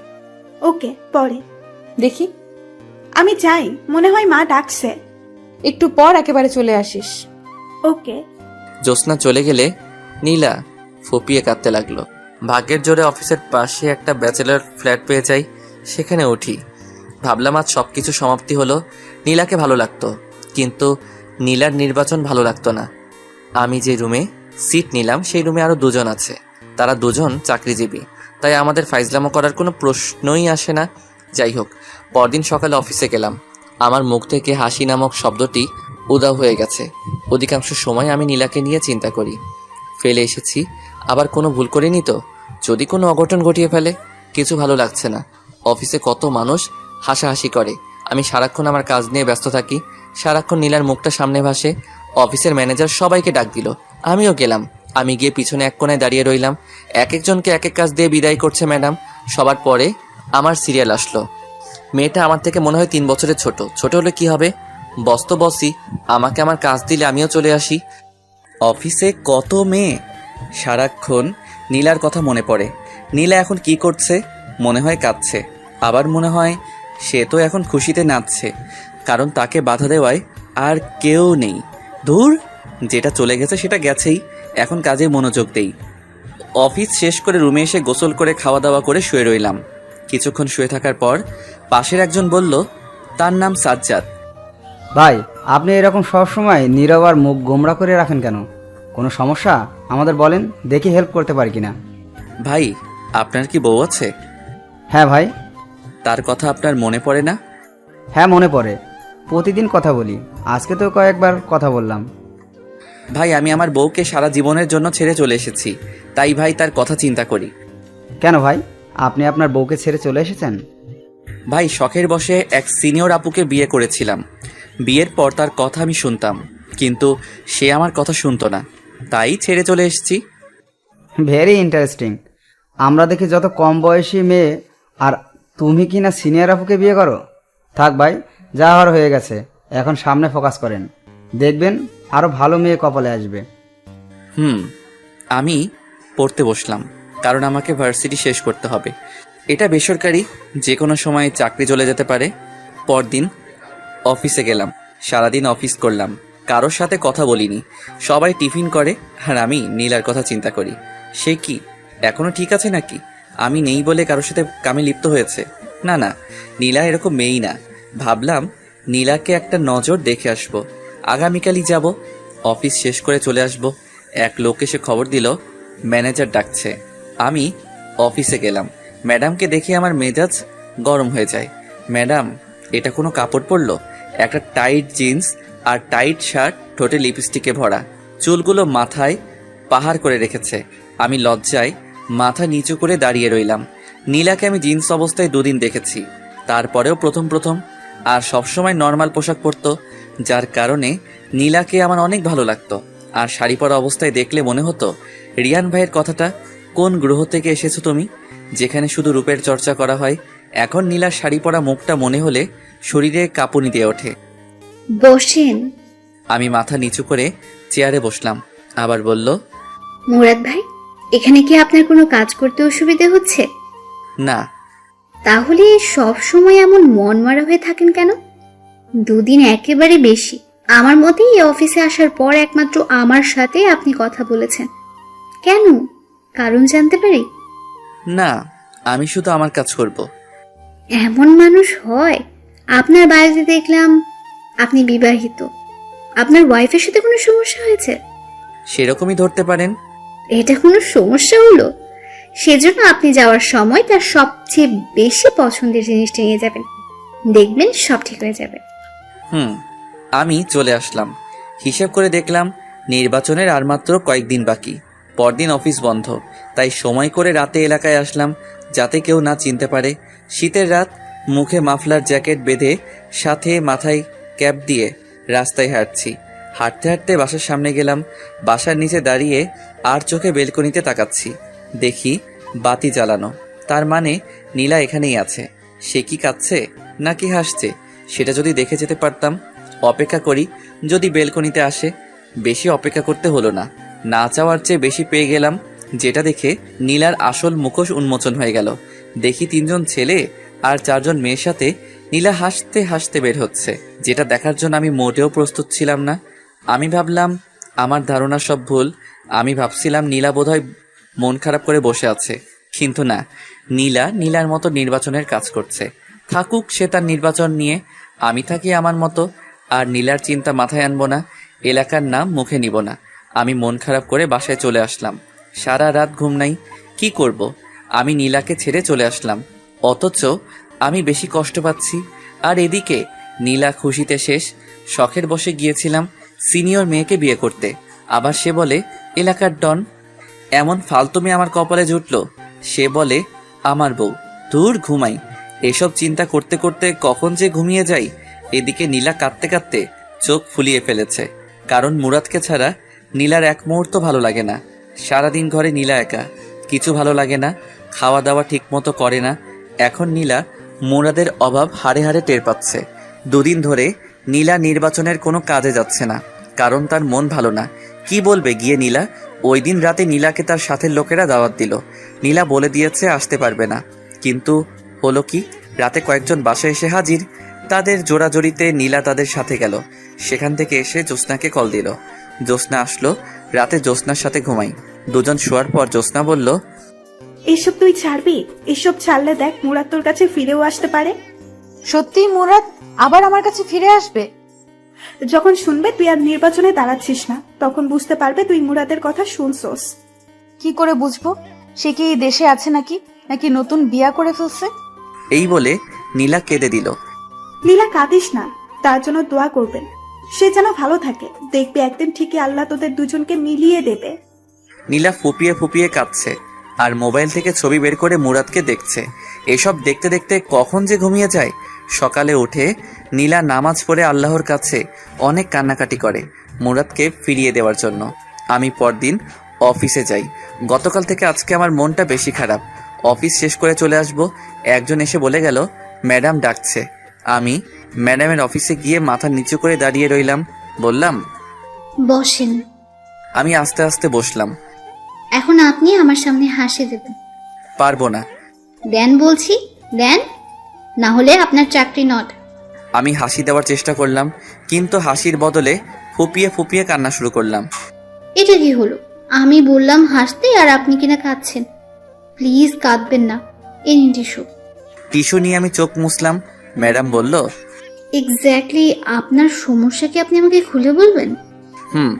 ওকে, পরে দেখি। আমি যাই, মনে হয় মা ডাকছে। একটু পর একেবারে চলে আসিস। ওকে। জ্যোৎস্না চলে গেলে নীলা ফুপিয়ে কাঁদতে লাগলো। ভাগ্যের জোরে অফিসের পাশে একটা ব্যাচেলর ফ্ল্যাট পেয়ে যাই, সেখানে উঠি। ভাবলাম আজ সবকিছু সমাপ্তি হলো। নীলাকে ভালো লাগতো, কিন্তু নীলার নির্বাচন ভালো লাগতো না। আমি যে রুমে সিট নিলাম সেই রুমে আরো 2 জন আছে। তারা 2 জন চাকরিজীবী, তাই আমাদের ফাইজলামো করার কোনো প্রশ্নই আসে না। যাই হোক, পরদিন সকালে অফিসে গেলাম। আমার মুখ থেকে হাসি নামক শব্দটি উধাও হয়ে গেছে। অধিকাংশ সময় আমি নীলাকে নিয়ে চিন্তা করি। ফেলে এসেছি, আবার কোনো ভুল করিনি তো? যদি কোনো অঘটন ঘটিয়ে ফেলে? কিছু ভালো লাগছে না। অফিসে কত মানুষ হাসাহাসি করে, আমি সারাক্ষণ আমার কাজ নিয়ে ব্যস্ত থাকি। সারাক্ষণ নীলার মুখটা সামনে ভাসে। অফিসের ম্যানেজার সবাইকে ডাক দিল, আমিও গেলাম। আমি গিয়ে পিছনে এক কোণায় দাঁড়িয়ে রইলাম। এক একজনকে এক এক কাজ দিয়ে বিদায় করছে ম্যাডাম। সবার পরে আমার সিরিয়াল আসলো। মেয়েটা আমার থেকে মনে হয় 3 বছরের ছোট। ছোট হলে কি হবে, বস তো বসই। আমাকে আমার কাজ দিলে আমিও চলে আসি। অফিসে কত মেয়ে, সারাক্ষণ নীলার কথা মনে পড়ে। নীলা এখন কি করছে? মনে হয় কাঁদছে, আবার মনে হয় সে তো এখন খুশিতে নাচছে, কারণ তাকে বাধা দেওয়ায় আর কেউ নেই। ধুর, যেটা চলে গেছে সেটা গেছেই, এখন কাজে মনোযোগ দেই। অফিস শেষ করে রুমে এসে গোসল করে খাওয়া দাওয়া করে শুয়ে রইলাম। কিছুক্ষণ শুয়ে থাকার পর পাশের একজন বলল, তার নাম সাজ্জাদ। ভাই, আপনি এরকম সবসময় নীরব আর মুখ গোমরা করে রাখেন কেন? কোনো সমস্যা? আমাদের বলেন, দেখি হেল্প করতে পারি কিনা। ভাই, আপনার কি বউ আছে? হ্যাঁ ভাই। তার কথা আপনার মনে পড়ে না? হ্যাঁ মনে পড়ে, প্রতিদিন কথা বলি। আজকে তো কয়েকবার কথা বললাম। ভাই, আমি আমার বউকে সারা জীবনের জন্য ছেড়ে চলে এসেছি, তাই ভাই তার কথা চিন্তা করি। কেন ভাই, আপনি আপনার বউকে ছেড়ে চলে এসেছেন? ভাই, শখের বশে এক সিনিয়র আপুকে বিয়ে করেছিলাম। বিয়ের পর তার কথা আমি শুনতাম, কিন্তু সে আমার কথা শুনতো না, তাই ছেড়ে চলে এসেছি। Very interesting. আমরা দেখি যত কম বয়সী মেয়ে, আর তুমি কি না সিনিয়র আপুকে বিয়ে করো। থাক ভাই, যা হওয়ার হয়ে গেছে, এখন সামনে ফোকাস করেন, দেখবেন আরো ভালো মেয়ে কপালে আসবে। আমি পড়তে বসলাম, কারণ আমাকে ভার্সিটি শেষ করতে হবে। এটা বেসরকারি, যে কোনো সময় চাকরি চলে যেতে পারে। পরদিন অফিসে গেলাম, সারাদিন অফিস করলাম, কারোর সাথে কথা বলিনি। সবাই টিফিন করে আর আমি নীলার কথা চিন্তা করি। সে কি এখনো ঠিক আছে নাকি? আমি নেই বলে কারোর সাথে কামে লিপ্ত হয়েছে? না না, নীলা এরকম মেয়েই না। ভাবলাম নীলাকে একটা নজর দেখে আসবো, আগামীকালই যাব। অফিস শেষ করে চলে আসব। এক লোক এসে খবর দিল ম্যানেজার ডাকছে। আমি অফিসে গেলাম। ম্যাডামকে দেখে আমার মেজাজ গরম হয়ে যায়। ম্যাডাম, এটা কোনো কাপড় পরলো? একটা টাইট জিন্স আর টাইট শার্ট, ঠোঁটে লিপস্টিকে ভরা, চুলগুলো মাথায় পাহাড় করে রেখেছে। আমি লজ্জায় মাথা নিচু করে দাঁড়িয়ে রইলাম। নীলাকে আমি জিন্স অবস্থায় 2 দিন দেখেছি, তারপরেও প্রথম আর সবসময় নর্মাল পোশাক পরতো, যার কারণে নীলাকে আমার অনেক ভালো লাগতো। আর শাড়ি পরা অবস্থায় দেখলে মনে হতো, রিয়ান ভাইয়ের কথাটা, কোন গ্রহ থেকে এসেছো তুমি, যেখানে শুধু রূপের চর্চা করা হয়। এখন নীলার শাড়ি পরা মুখটা মনে হলে শরীরে কাঁপুনি দিয়ে ওঠে। বসেন। আমি মাথা নিচু করে চেয়ারে বসলাম। আবার বলল, মুরাদ ভাই, এখানে কি আপনার কোনো কাজ করতে অসুবিধা হচ্ছে? না। তাহলে সব সময় এমন মন মারা হয়ে থাকেন কেন? 2 দিন একেবারে বেশি। আমার মতে এই অফিসে আসার পর একমাত্র আমার সাথে আপনি কথা বলেছেন। কেন? কারণ জানতে পারি? না, আমি শুধু আমার কাজ করব। এমন মানুষ হয়? আপনার বাড়িতে দেখলাম আপনি বিবাহিত। আপনার ওয়াইফের সাথে কোনো সমস্যা হয়েছে? সেরকমই ধরতে পারেন। এটা কোনো সমস্যা হলো? সেজন্য আপনি যাওয়ার সময় তার সবচেয়ে বেশি পছন্দের জিনিসটা নিয়ে যাবেন, দেখবেন সব ঠিক হয়ে যাবে। আমি চলে আসলাম। হিসেব করে দেখলাম নির্বাচনের আর মাত্র কয়েকদিন বাকি। পরদিন অফিস বন্ধ, তাই সময় করে রাতে এলাকায় আসলাম, যাতে কেউ না চিনতে পারে। শীতের রাত, মুখে মাফলার জ্যাকেট বেঁধে, সাথে মাথায় ক্যাপ দিয়ে রাস্তায় হাঁটছি। হাঁটতে হাঁটতে বাসার সামনে গেলাম। বাসার নিচে দাঁড়িয়ে আর চোখে বেলকনিতে তাকাচ্ছি। দেখি বাতি জ্বালানো, তার মানে নীলা এখানেই আছে। সে কি কাঁদছে নাকি হাসছে, সেটা যদি দেখে যেতে পারতাম। অপেক্ষা করি, যদি বেলকনিতে আসে। বেশি অপেক্ষা করতে হলো না, না চাওয়ার চেয়ে বেশি পেয়ে গেলাম, যেটা দেখে নীলার আসল মুখোশ উন্মোচন হয়ে গেল। দেখি 3 জন ছেলে আর 4 জন মেয়ের সাথে নীলা হাসতে হাসতে বের হচ্ছে, যেটা দেখার জন্য আমি মোটেও প্রস্তুত ছিলাম না। আমি ভাবলাম আমার ধারণা সব ভুল। আমি ভাবছিলাম নীলা বোধহয় মন খারাপ করে বসে আছে, কিন্তু না, নীলার মতো নির্বাচনের কাজ করছে। থাকুক সে তার নির্বাচন নিয়ে, আমি থাকি আমার মতো। আর নীলার চিন্তা মাথায় আনবো না, এলাকার নাম মুখে নিব না। আমি মন খারাপ করে বাসায় চলে আসলাম। সারা রাত ঘুম নাই। কি করব? আমি নীলাকে ছেড়ে চলে আসলাম, অথচ আমি বেশি কষ্ট পাচ্ছি। আর এদিকে নীলা খুশিতে শেষ। শখের বসে গিয়েছিলাম সিনিয়র মেয়েকে বিয়ে করতে, আবার সে বলে এলাকার ডন। এমন ফালতু মেয়ে আমার কপালে জুটলো। সে বলে আমার বউ। দূর, ঘুমাই। এসব চিন্তা করতে করতে কখন যে ঘুমিয়ে যাই। এদিকে নীলা কাঁদতে কাঁদতে চোখ ফুলিয়ে ফেলেছে, কারণ মুরাদকে ছাড়া নীলার এক মুহূর্ত ভালো লাগে না। সারাদিন ঘরে নীলা একা, কিছু ভালো লাগে না, খাওয়া দাওয়া ঠিক মতো করে না। এখন নীলা মুরাদের অভাব হাড়ে হাড়ে টের পাচ্ছে। 2 দিন ধরে নীলা নির্বাচনের কোনো কাজে যাচ্ছে না, কারণ তার মন ভালো না। কি বলবে গিয়ে নীলা? ওই দিন রাতে নীলাকে তার সাথের লোকেরা দাওয়াত দিল। নীলা বলে দিয়েছে আসতে পারবে না, কিন্তু হলো কি, রাতে কয়েকজন বাসায় এসে হাজির। তাদের জোড়াজড়িতে নীলা তাদের সাথে গেল। সেখান থেকে এসে জ্যোৎস্নাকে কল দিল। জ্যোৎস্না আসলো। রাতে জ্যোৎস্নার সাথে ঘুমাই। 2 জন শোয়ার পর জ্যোৎস্না বলল, এসব তুই ছাড়বি? এসব ছাড়লে দেখ মুরাদ তোর কাছে ফিরেও আসতে পারে। সত্যিই মুরাদ আবার আমার কাছে ফিরে আসবে? যখন শুনবে তুই আর নির্বাচনে দাঁড়াচ্ছিস না, তখন বুঝতে পারবে তুই মুরাদের কথা শুনছোস। কি করে বুঝবো? সে কি এই দেশে আছে নাকি নাকি নতুন বিয়া করে ফেলছে? এই বলে নীলা কেঁদে দিল। নীলা, কাঁদিস না, তার জন্য দোয়া করবেন, সে যেন ভালো থাকে। দেখবি একদিন ঠিকই আল্লাহ তোদের দুজনকে মিলিয়ে দেবে। নীলা ফুপিয়ে ফুপিয়ে কাঁদছে আর মোবাইল থেকে ছবি বের করে মুরাদকে দেখছে। এসব দেখতে দেখতে কখন যে ঘুমিয়ে যায়। সকালে উঠে নীলা নামাজ পড়ে আল্লাহর কাছে অনেক কান্নাকাটি করে। মুরাদকে ফিরিয়ে দেওয়ার জন্য। আমি পরদিন অফিসে যাই। গতকাল থেকে আজকে আমার মনটা বেশি খারাপ। অফিস শেষ করে চলে আসব, একজন এসে বলে গেল ম্যাডাম ডাকছে। আমি ম্যাডামের অফিসে গিয়ে মাথা নিচু করে দাঁড়িয়ে রইলাম। বললাম, বসেন। আমি আস্তে আস্তে বসলাম। এখন আপনি আমার সামনে হাসি দেবেন। পারবো না। দেন বলছি, দেন, না হলে আপনার চাকরি নট। আমি হাসি দেওয়ার চেষ্টা করলাম, কিন্তু হাসির বদলে ফুপিয়ে ফুপিয়ে কান্না শুরু করলাম। এটা কি হলো? আমি বললাম হাসতে আর আপনি কিনা কাঁদছেন। প্লিজ কাঁদবেন না, এই নিন টিস্যু। টিস্যু নিয়ে আমি চোখ মুছলাম। ম্যাডাম বলল, এক্স্যাক্টলি আপনার সমস্যা কি আপনি আমাকে খুলে বলবেন? হুম।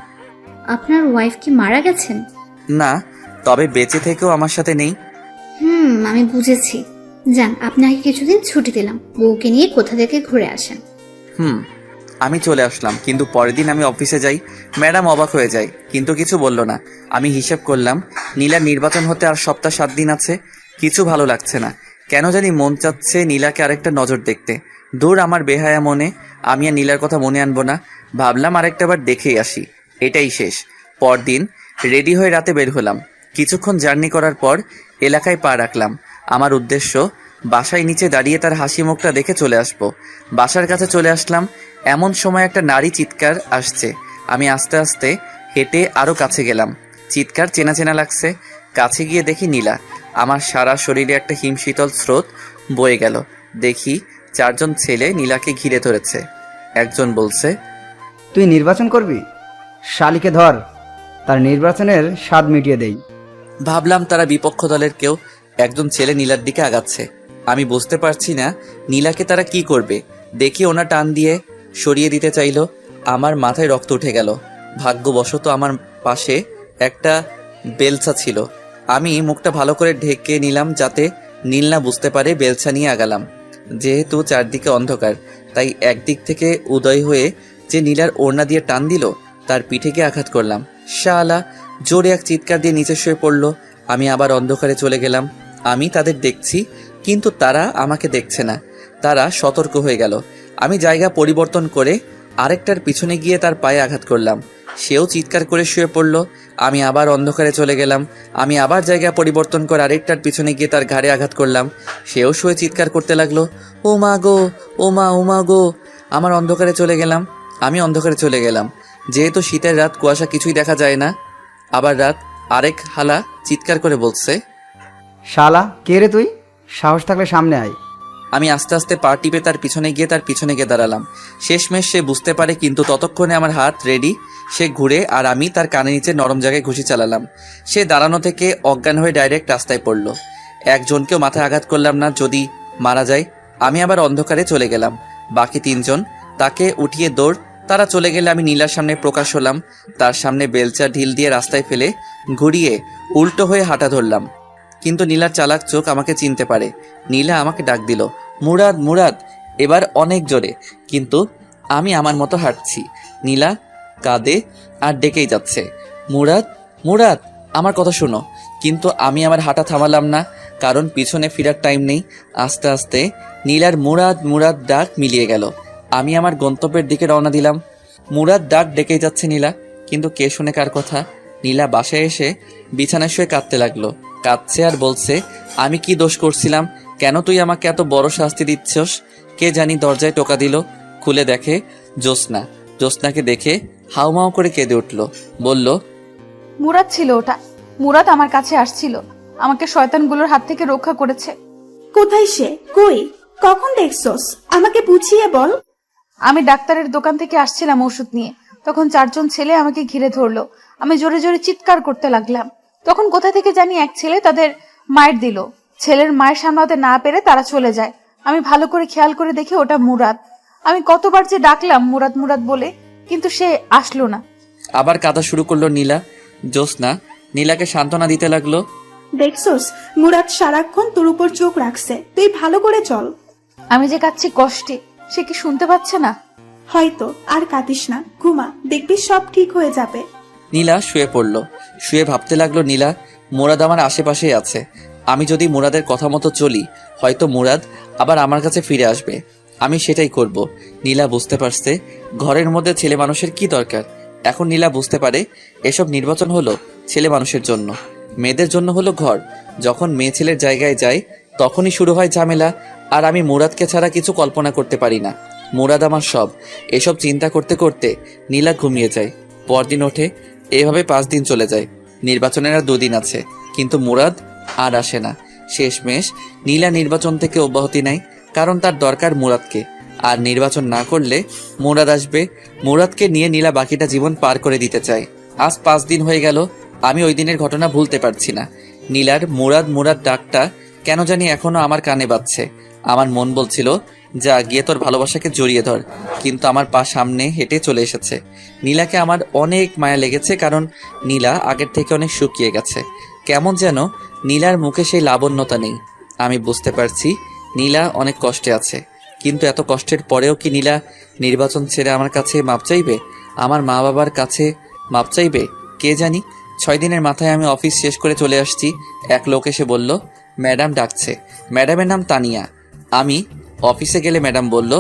আপনার ওয়াইফ কি মারা গেছেন? না, তবে বেঁচে থেকেও আমার সাথে নেই। আমি বুঝেছি। যান, আপনাকে কিছুদিন ছুটি দিলাম, বউকে নিয়ে কোথা থেকে ঘুরে আসেন। আমি চলে আসলাম, কিন্তু পরের দিন আমি অফিসে যাই। ম্যাডাম অবাক হয়ে যায়, কিন্তু কিছু বলল না। আমি হিসাব করলাম, নীলার নির্বাচন হতে আর সপ্তাহ 7 দিন আছে। কিছু ভালো লাগছে না, কেন জানি মন চাচ্ছে নীলাকে আরেকটা নজর দেখতে। দূর আমার বেহায়া মনে, আমি আর নীলার কথা মনে আনবো না। ভাবলাম আরেকটা বার দেখেই আসি, এটাই শেষ। পরদিন রেডি হয়ে রাতে বের হলাম। কিছুক্ষণ জার্নি করার পর এলাকায় পা রাখলাম। আমার উদ্দেশ্য বাসায় নিচে দাঁড়িয়ে তার হাসি মুখটা দেখে চলে আসবো। বাসার কাছে চলে আসলাম, এমন সময় একটা নারী চিৎকার আসছে। আমি আস্তে আস্তে হেঁটে আরও কাছে গেলাম। চিৎকার চেনা চেনা লাগছে। কাছে গিয়ে দেখি নীলা। আমার সারা শরীরে একটা হিমশীতল স্রোত বয়ে গেল। দেখি 4 জন ছেলে নীলাকে ঘিরে ধরেছে। একজন বলছে, তুই নির্বাচন করবি? শালিকে ধর, তার নির্বাচনের স্বাদ মিটিয়ে দেই। ভাবলাম তারা বিপক্ষ দলের কেউ। একজন ছেলে নীলার দিকে আগাচ্ছে। আমি বুঝতে পারছি না নীলাকে তারা কি করবে। দেখি ওনা টান দিয়ে সরিয়ে দিতে চাইলো। আমার মাথায় রক্ত উঠে গেল। ভাগ্যবশত আমার পাশে একটা বেলচা ছিল। আমি মুখটা ভালো করে ঢেকে নিলাম যাতে নীল না বুঝতে পারে। বেলচা নিয়ে আগালাম। যেহেতু চারদিকে অন্ধকার, তাই একদিক থেকে উদয় হয়ে যে নীলার ওড়না দিয়ে টান দিল, তার পিঠে গিয়ে আঘাত করলাম। শালা জোরে এক চিৎকার দিয়ে নিচে শুয়ে পড়লো। আমি আবার অন্ধকারে চলে গেলাম। আমি তাদের দেখছি, কিন্তু তারা আমাকে দেখছে না। তারা সতর্ক হয়ে গেল। আমি জায়গা পরিবর্তন করে আরেকটার পিছনে গিয়ে তার পায়ে আঘাত করলাম। সেও চিৎকার করে শুয়ে পড়ল। আমি আবার অন্ধকারে চলে গেলাম। আমি আবার জায়গা পরিবর্তন করে আরেকটার পিছনে গিয়ে তার ঘাড়ে আঘাত করলাম। সেও শুয়ে চিৎকার করতে লাগলো, ও মা গো, ও মা, ও মা গো। আমি অন্ধকারে চলে গেলাম। যেহেতু শীতের রাত, কুয়াশা, কিছুই দেখা যায় না। আবার রাত। আরেক হালা চিৎকার করে বলছে, শালা কে রে তুই? সাহস থাকলে সামনে আয়। আমি আস্তে আস্তে পা টিপে তার পিছনে গিয়ে দাঁড়ালাম। শেষমেশ সে বুঝতে পারে, কিন্তু ততক্ষণে আমার হাত রেডি। সে ঘুরে আর আমি তার কানে নিচে নরম জায়গায় ঘুষি চালালাম। সে দাঁড়ানো থেকে অজ্ঞান হয়ে ডাইরেক্ট রাস্তায় পড়ল। একজনকেও মাথায় আঘাত করলাম না, যদি মারা যায়। আমি আবার অন্ধকারে চলে গেলাম। বাকি 3 জন তাকে উঠিয়ে দৌড়। তারা চলে গেলে আমি নীলার সামনে প্রকাশ হলাম। তার সামনে বেলচা ঢিল দিয়ে রাস্তায় ফেলে ঘুরিয়ে উল্টো হয়ে হাঁটা ধরলাম। কিন্তু নীলার চালাক চোখ আমাকে চিনতে পারে। নীলা আমাকে ডাক দিল, মুরাদ, মুরাদ, এবার অনেক জোরে। কিন্তু আমি আমার মতো হাঁটছি। নীলা কাঁদে আর ডেকেই যাচ্ছে, মুরাদ, মুরাদ, আমার কথা শোনো। কিন্তু আমি আমার হাঁটা থামালাম না, কারণ পিছনে ফেরার টাইম নেই। আস্তে আস্তে নীলার মুরাদ, মুরাদ ডাক মিলিয়ে গেল। আমি আমার গন্তব্যের দিকে রওনা দিলাম। মুরাদ ডাক ডেকেই যাচ্ছে নীলা, কিন্তু কে শুনে কার কথা। নীলা বাসায় এসে বিছানায় শুয়ে কাঁদতে লাগলো। কাঁদছে আর বলছে, আমি কি দোষ করছিলাম? কেন তুই আমাকে এত বড় শাস্তি দিচ্ছস? কে জানি দরজায় টোকা দিল। খুলে দেখে জ্যোৎস্না। জ্যোৎস্নাকে দেখে হাউমাউ করে কেঁদে উঠল। বলল, মুরাদ ছিল ওটা। মুরাদ আমার কাছে আসছিল, আমাকে শয়তানগুলোর হাত থেকে রক্ষা করেছে। কোথায় সে? কই? কখন দেখছস? আমাকে বুঝিয়ে বল। আমি ডাক্তারের দোকান থেকে আসছিলাম ওষুধ নিয়ে, তখন 4 জন ছেলে আমাকে ঘিরে ধরলো। আমি জোরে জোরে চিৎকার করতে লাগলাম। তখন কোথা থেকে জানি এক ছেলে তাদের মায়ের দিল। ছেলের মায়ের সামলাতে না পেরে তারা চলে যায়। আমি ভালো করে খেয়াল করে দেখি ওটা মুরাদ। আমি কতবার যে ডাকলাম মুরাদ, মুরাদ বলে, কিন্তু সে আসলো না। আবার কাঁদা শুরু করলো নীলা। জ্যোৎস্না নীলাকে সান্ত্বনা দিতে লাগলো, দেখছস, মুরাদ সারাক্ষণ তোর উপর চোখ রাখছে। তুই ভালো করে চল। আমি যে কাঁদছি কষ্টে, সে কি শুনতে পাচ্ছে না? হয়তো। আর কাঁদিস না, ঘুমা, দেখবি সব ঠিক হয়ে যাবে। নীলা শুয়ে পড়ল। শুয়ে ভাবতে লাগলো, নীলা, মুরাদ আমার আশেপাশেই আছে। আমি যদি মুরাদের কথা মতো চলি, হয়তো মুরাদ আবার আমার কাছে ফিরে আসবে। আমি সেটাই করব। নীলা বুঝতে পারছে ঘরের মধ্যে ছেলে মানুষের কি দরকার। এখন নীলা বুঝতে পারে এসব নির্বাচন হলো ছেলে মানুষের জন্য, মেয়েদের জন্য হলো ঘর। যখন মেয়ে ছেলের জায়গায় যায় তখনই শুরু হয় ঝামেলা। আর আমি মুরাদকে ছাড়া কিছু কল্পনা করতে পারি না। মুরাদ আমার সব। এসব চিন্তা করতে করতে নীলা ঘুমিয়ে যায়। পরদিন ওঠে। এভাবে 5 দিন চলে যায়। নির্বাচনের আর 2 দিন আছে, কিন্তু মুরাদ আর আসে না। শেষমেশ নীলা নির্বাচন থেকে অব্যাহতি নেয়, কারণ তার দরকার মুরাদকে। আর নির্বাচন না করলে মুরাদ আসবে। মুরাদকে নিয়ে নীলা বাকিটা জীবন পার করে দিতে চায়। আজ 5 দিন হয়ে গেল, আমি ওই দিনের ঘটনা ভুলতে পারছি না। নীলার মুরাদ মুরাদ ডাকটা কেন জানি এখনো আমার কানে বাজছে। আমার মন বলছিল, যা গিয়ে তোর ভালোবাসাকে জড়িয়ে ধর, কিন্তু আমার পা সামনে হেঁটে চলে এসেছে। নীলাকে আমার অনেক মায়া লেগেছে, কারণ নীলা আগের থেকে অনেক শুকিয়ে গেছে। কেমন যেন নীলার মুখে সেই লাবণ্যতা নেই। আমি বুঝতে পারছি নীলা অনেক কষ্টে আছে, কিন্তু এত কষ্টের পরেও কি নীলা নির্বাচন ছেড়ে আমার কাছে মাপ চাইবে? আমার মা বাবার কাছে মাপ চাইবে? কে জানি। 6 দিনের মাথায় আমি অফিস শেষ করে চলে আসছি। এক লোক এসে বলল, ম্যাডাম ডাকছে। ম্যাডামের নাম তানিয়া। আমি অফিসে গেলে ম্যাডাম বলল,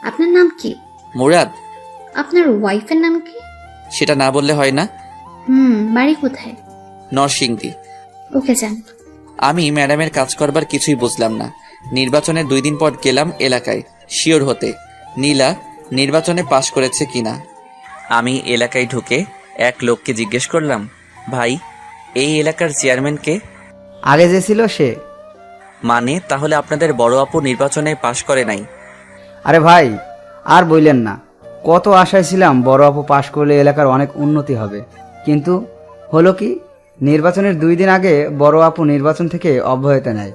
আপনার নাম কি? মুরাদ। আপনার ওয়াইফের নাম কি? সেটা না বললে হয় না? বাড়ি কোথায়? নরসিংদী। ওকে যান। আমি ম্যাডামের কাজ করবার কিছুই বুঝলাম না। নির্বাচনের 2 দিন পর গেলাম এলাকায় শিওর হতে নীলা নির্বাচনে পাশ করেছে কিনা। আমি এলাকায় ঢুকে এক লোককে জিজ্ঞেস করলাম, ভাই এই এলাকার চেয়ারম্যানকে? আগে যে ছিল সে। মানে তাহলে আপনাদের বড় আপু নির্বাচনে পাশ করে নাই? আরে ভাই, আর বললেন না, কত আশায় ছিলাম বড় আপু পাশ করলে এলাকার অনেক উন্নতি হবে, কিন্তু হলো কি, নির্বাচনের 2 দিন আগে বড় আপু নির্বাচন থেকে অব্যাহতি নেয়।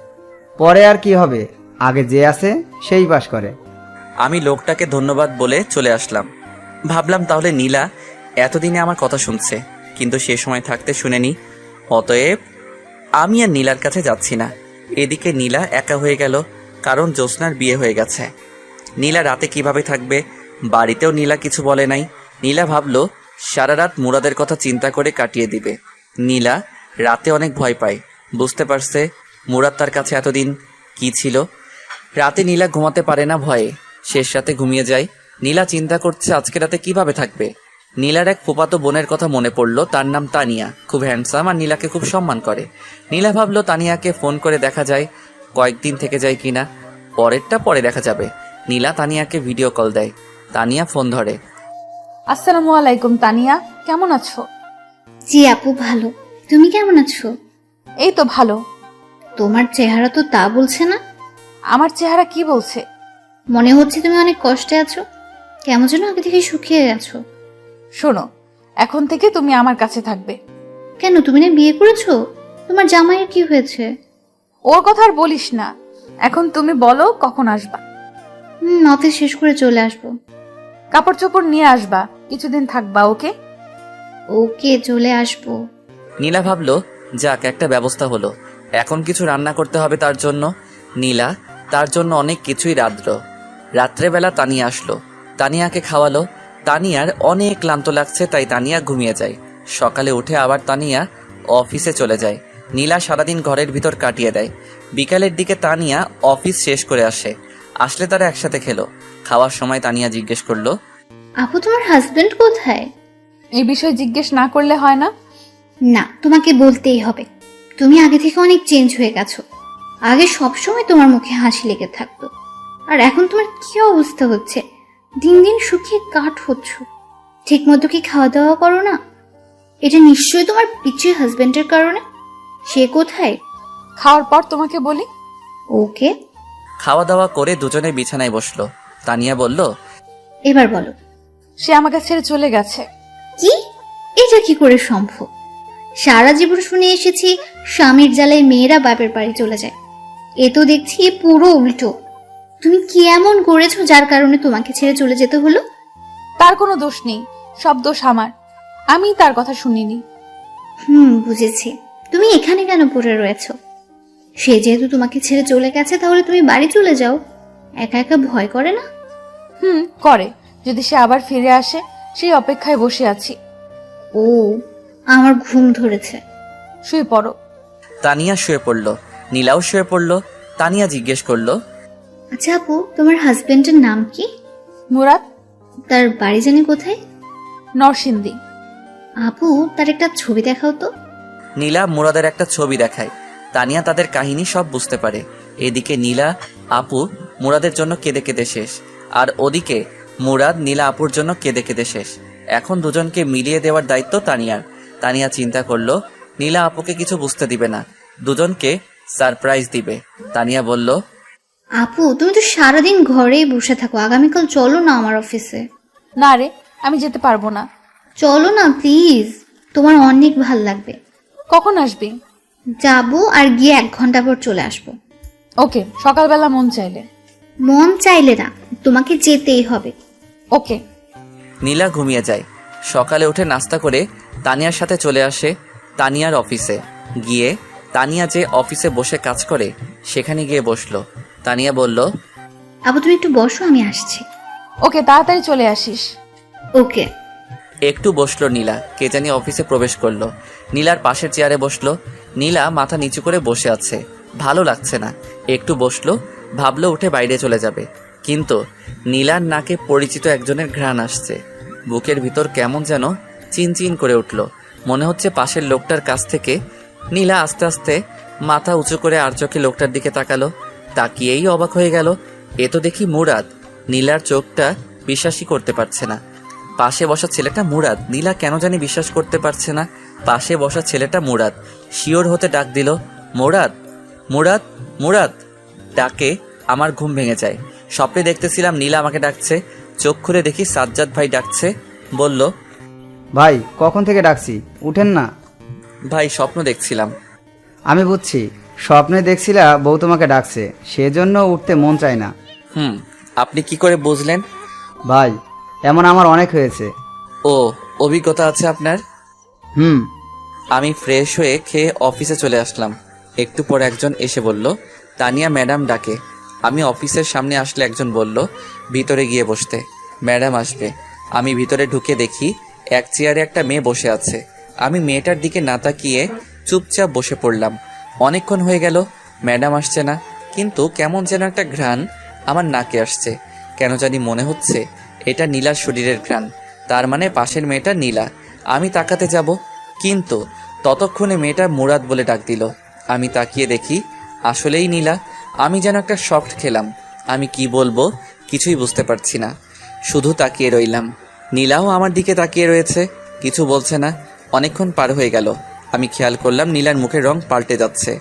পরে আর কি হবে, আগে যে আছে সেই পাশ করে। আমি লোকটাকে ধন্যবাদ বলে চলে আসলাম। ভাবলাম তাহলে নীলা এতদিনে আমার কথা শুনছে, কিন্তু সে সময় থাকতে শুনেনি। অতএব আমি আর নীলার কাছে যাচ্ছি না। এদিকে নীলা একা হয়ে গেল, কারণ জ্যোৎস্নার বিয়ে হয়ে গেছে। নীলা রাতে কিভাবে থাকবে? বাড়িতেও নীলা কিছু বলে নাই। নীলা ভাবলো সারা রাত মুরাদের কথা চিন্তা করে কাটিয়ে দিবে। নীলা রাতে অনেক ভয় পায়। বুঝতে পারছে মুরাদ তার কাছে এতদিন কি ছিল। রাতে নীলা ঘুমাতে পারে না ভয়ে, শেষ রাতে ঘুমিয়ে যায়। নীলা চিন্তা করছে আজকে রাতে কিভাবে থাকবে। নীলার এক ফুফাতো বোনের কথা মনে পড়ল, তার নাম তানিয়া, খুব হ্যান্ডসাম আর নীলাকে খুব সম্মান করে। নীলা ভাবলো তানিয়াকে ফোন করে দেখা যায় কয়েকদিন থেকে যায় কিনা। পরেরটা পরে দেখা যাবে। নীলা তানিয়াকে ভিডিও কল দেয়। তানিয়া ফোন ধরে। আসসালামু আলাইকুম তানিয়া, কেমন আছো? জি আপু, ভালো। তুমি কেমন আছো? এই তো ভালো। তোমার চেহারা তো তা বলছে না। আমার চেহারা কি বলছে? মনে হচ্ছে তুমি অনেক কষ্টে আছো, কেমন যেন আগে থেকে শুকিয়ে গেছো। শোনো, এখন থেকে তুমি আমার কাছে থাকবে। কেন, তুমি না বিয়ে করেছো? তোমার জামাইয়ের কি হয়েছে? ওর কথা আর বলিস না। এখন তুমি বলো কখন আসবা? অফিস শেষ করে চলে আসবো। কাপড় চোপড় নিয়ে আসবা, কিছুদিন থাকবা। ওকে? ওকে, চলে আসবো। নীলা ভাবলো যাক একটা ব্যবস্থা হলো। এখন কিছু রান্না করতে হবে তার জন্য। নীলা তার জন্য অনেক কিছুই রাঁধলো। রাত্রেবেলা তানিয়া আসলো, তানিয়াকে খাওয়ালো। তানিয়ার অনেক ক্লান্ত লাগছে, তাই তানিয়া ঘুমিয়ে যায়। সকালে উঠে আবার তানিয়া অফিসে চলে যায়। নীলা সারাদিন ঘরের ভিতর কাটিয়ে দেয়। বিকালের দিকে তানিয়া অফিস শেষ করে আসলে তারা একসাথে খেলো। খাওয়ার সময় তানিয়া জিজ্ঞেস করলো, আপু তোমার হাজবেন্ড কোথায়? এই বিষয়ে জিজ্ঞেস না করলে হয় না? না, তোমাকে বলতেই হবে। তুমি আগে থেকে অনেক চেঞ্জ হয়ে গেছো। আগে সবসময় তোমার মুখে হাসি লেগে থাকতো, আর এখন তোমার কি অবস্থা হচ্ছে, দিন দিন শুকিয়ে কাঠ হচ্ছ। ঠিক মতো কি খাওয়া দাওয়া করো না? এটা নিশ্চয়ই তোমার পিছিয়ে হাজবেন্ডের কারণে। সে কোথায়? খাওয়ার পর তোমাকে বলি। ওকে। খাওয়া দাওয়া করে দুজনে বিছানায় বসলো। তানিয়া বলল, এবার বলো। সে আমাকে ছেড়ে চলে গেছে। কি? এটা কি করে সম্ভব? সারা জীবন শুনে এসেছি স্বামীর জ্বালায় মেয়েরা বাপের বাড়ি চলে যায়। এ তো দেখছি পুরো উল্টো। তুমি কি এমন করেছো যার কারণে তোমাকে ছেড়ে চলে যেতে হলো? তার কোনো দোষ নেই, সব দোষ আমার। আমি তার কথা শুনিনি। বুঝেছি। তুমি এখানে কেন পড়ে রয়েছো? সে যেহেতু তোমাকে ছেড়ে চলে গেছে, তাহলে তুমি বাড়ি চলে যাও। একা একা ভয় করে না? করে। যদি সে আবার ফিরে আসে, সেই অপেক্ষায় বসে আছি। ও, আমার ঘুম ধরেছে। শুয়ে পড়ো। তানিয়া শুয়ে পড়ল। নীলাও শুয়ে পড়ল। তানিয়া জিজ্ঞেস করলো, আচ্ছা আপু, তোমার হাজবেন্ডের নাম কি? মুরাদ। তার বাড়ি জানি কোথায়? নরসিংদী। আপু, তার একটা ছবি দেখাও তো। নীলা মুরাদের একটা ছবি দেখায়। তানিয়া তাদের কাহিনী সব বুঝতে পারে। এদিকে নীলা আপু মুরাদের জন্য কেঁদে কেঁদে শেষ, আর ওদিকে মুরাদ নীলা আপুর জন্য কেঁদে কেঁদে শেষ। এখন দুজনকে মিলিয়ে দেওয়ার দায়িত্ব তানিয়ার। তানিয়া চিন্তা করলো নীলা আপুকে কিছু বুঝতে দিবে না, দুজনকে সারপ্রাইজ দিবে। তানিয়া বলল, আপু, তুমি তো সারাদিন ঘরেই বসে থাকো, আগামীকাল চলো না আমার অফিসে। না রে, আমি যেতে পারবো না। চলো না প্লিজ, তোমার অনেক ভাল লাগবে। কখন আসবি? যাবো আর গিয়ে 1 ঘন্টা পর চলে আসবো। ওকে, সকালবেলা মন চাইলে। মন চাইলে না, তোমাকে যেতেই হবে। ওকে। নীলা ঘুমিয়ে যায়। সকালে উঠে নাস্তা করে তানিয়ার সাথে চলে আসে তানিয়ার অফিসে। গিয়ে তানিয়া যে অফিসে বসে কাজ করে সেখানে গিয়ে বসলো। তানিয়া বলল, আপু তুমি একটু বসো, আমি আসছি। ওকে, তাড়াতাড়ি চলে আসিস। ওকে। একটু বসলো নীলা। কে জানি অফিসে প্রবেশ করলো। নীলার পাশের চেয়ারে বসলো। নীলা মাথা নিচু করে বসে আছে, ভালো লাগছে না। একটু বসলো, ভাবলো উঠে বাইরে চলে যাবে, কিন্তু নীলার নাকে পরিচিত একজনের ঘ্রাণ আসছে। বুকের ভিতর কেমন যেন চিনচিন করে উঠল। মনে হচ্ছে পাশের লোকটার কাছ থেকে। নীলা আস্তে আস্তে মাথা উঁচু করে আর চোখে লোকটার দিকে তাকালো। তাকিয়েই অবাক হয়ে গেল, এ তো দেখি মুরাদ। নীলার চোখটা বিশ্বাসই করতে পারছে না। পাশে বসা ছেলেটা মুরাদ। নীলা কেন জানি বিশ্বাস করতে পারছে না পাশে বসা ছেলেটা মুরাদ। শিওর হতে ডাক দিল, মুরাদ, মুরাদ, মুরাদ। ডাকে আমার ঘুম ভেঙে যায়। স্বপ্নে দেখতেছিলাম নীলা আমাকে ডাকছে। চোখ খুলে দেখি সাজ্জাদ ভাই ডাকছে। বলল, ভাই কখন থেকে ডাকছি, উঠেন না। ভাই স্বপ্ন দেখছিলাম। আমি বুঝছি, স্বপ্নে দেখছিলা বউ তোমাকে ডাকছে, সেজন্য উঠতে মন চায় না। আপনি কি করে বুঝলেন? ভাই এমন আমার অনেক হয়েছে। ও, অভিজ্ঞতা আছে আপনার? হুম। আমি ফ্রেশ হয়ে খেয়ে অফিসে চলে আসলাম। একটু পর একজন এসে বলল, তানিয়া ম্যাডাম ডাকে। আমি অফিসের সামনে আসলে একজন বলল, ভিতরে গিয়ে বসতে, ম্যাডাম আসবে। আমি ভিতরে ঢুকে দেখি এক চেয়ারে একটা মেয়ে বসে আছে। আমি মেয়েটার দিকে না তাকিয়ে চুপচাপ বসে পড়লাম। অনেকক্ষণ হয়ে গেল, ম্যাডাম আসছে না, কিন্তু কেমন যেন একটা ঘ্রাণ আমার নাকে আসছে। কেন জানি মনে হচ্ছে এটা নীলার শরীরের ঘ্রাণ, তার মানে পাশের মেয়েটা নীলা। আমি তাকাতে যাব, কিন্তু ততক্ষণে মেয়েটা মুরাদ বলে ডাক দিল। আমি তাকিয়ে দেখি আসলেই নীলা। আমি যেন একটা শক খেলাম। আমি কি বলবো কিছুই বুঝতে পারছি না, শুধু তাকিয়ে রইলাম। নীলাও আমার দিকে তাকিয়ে রয়েছে, কিছু বলছে না। অনেকক্ষণ পার হয়ে গেল। আমি খেয়াল করলাম নীলার মুখের রং পাল্টে যাচ্ছে।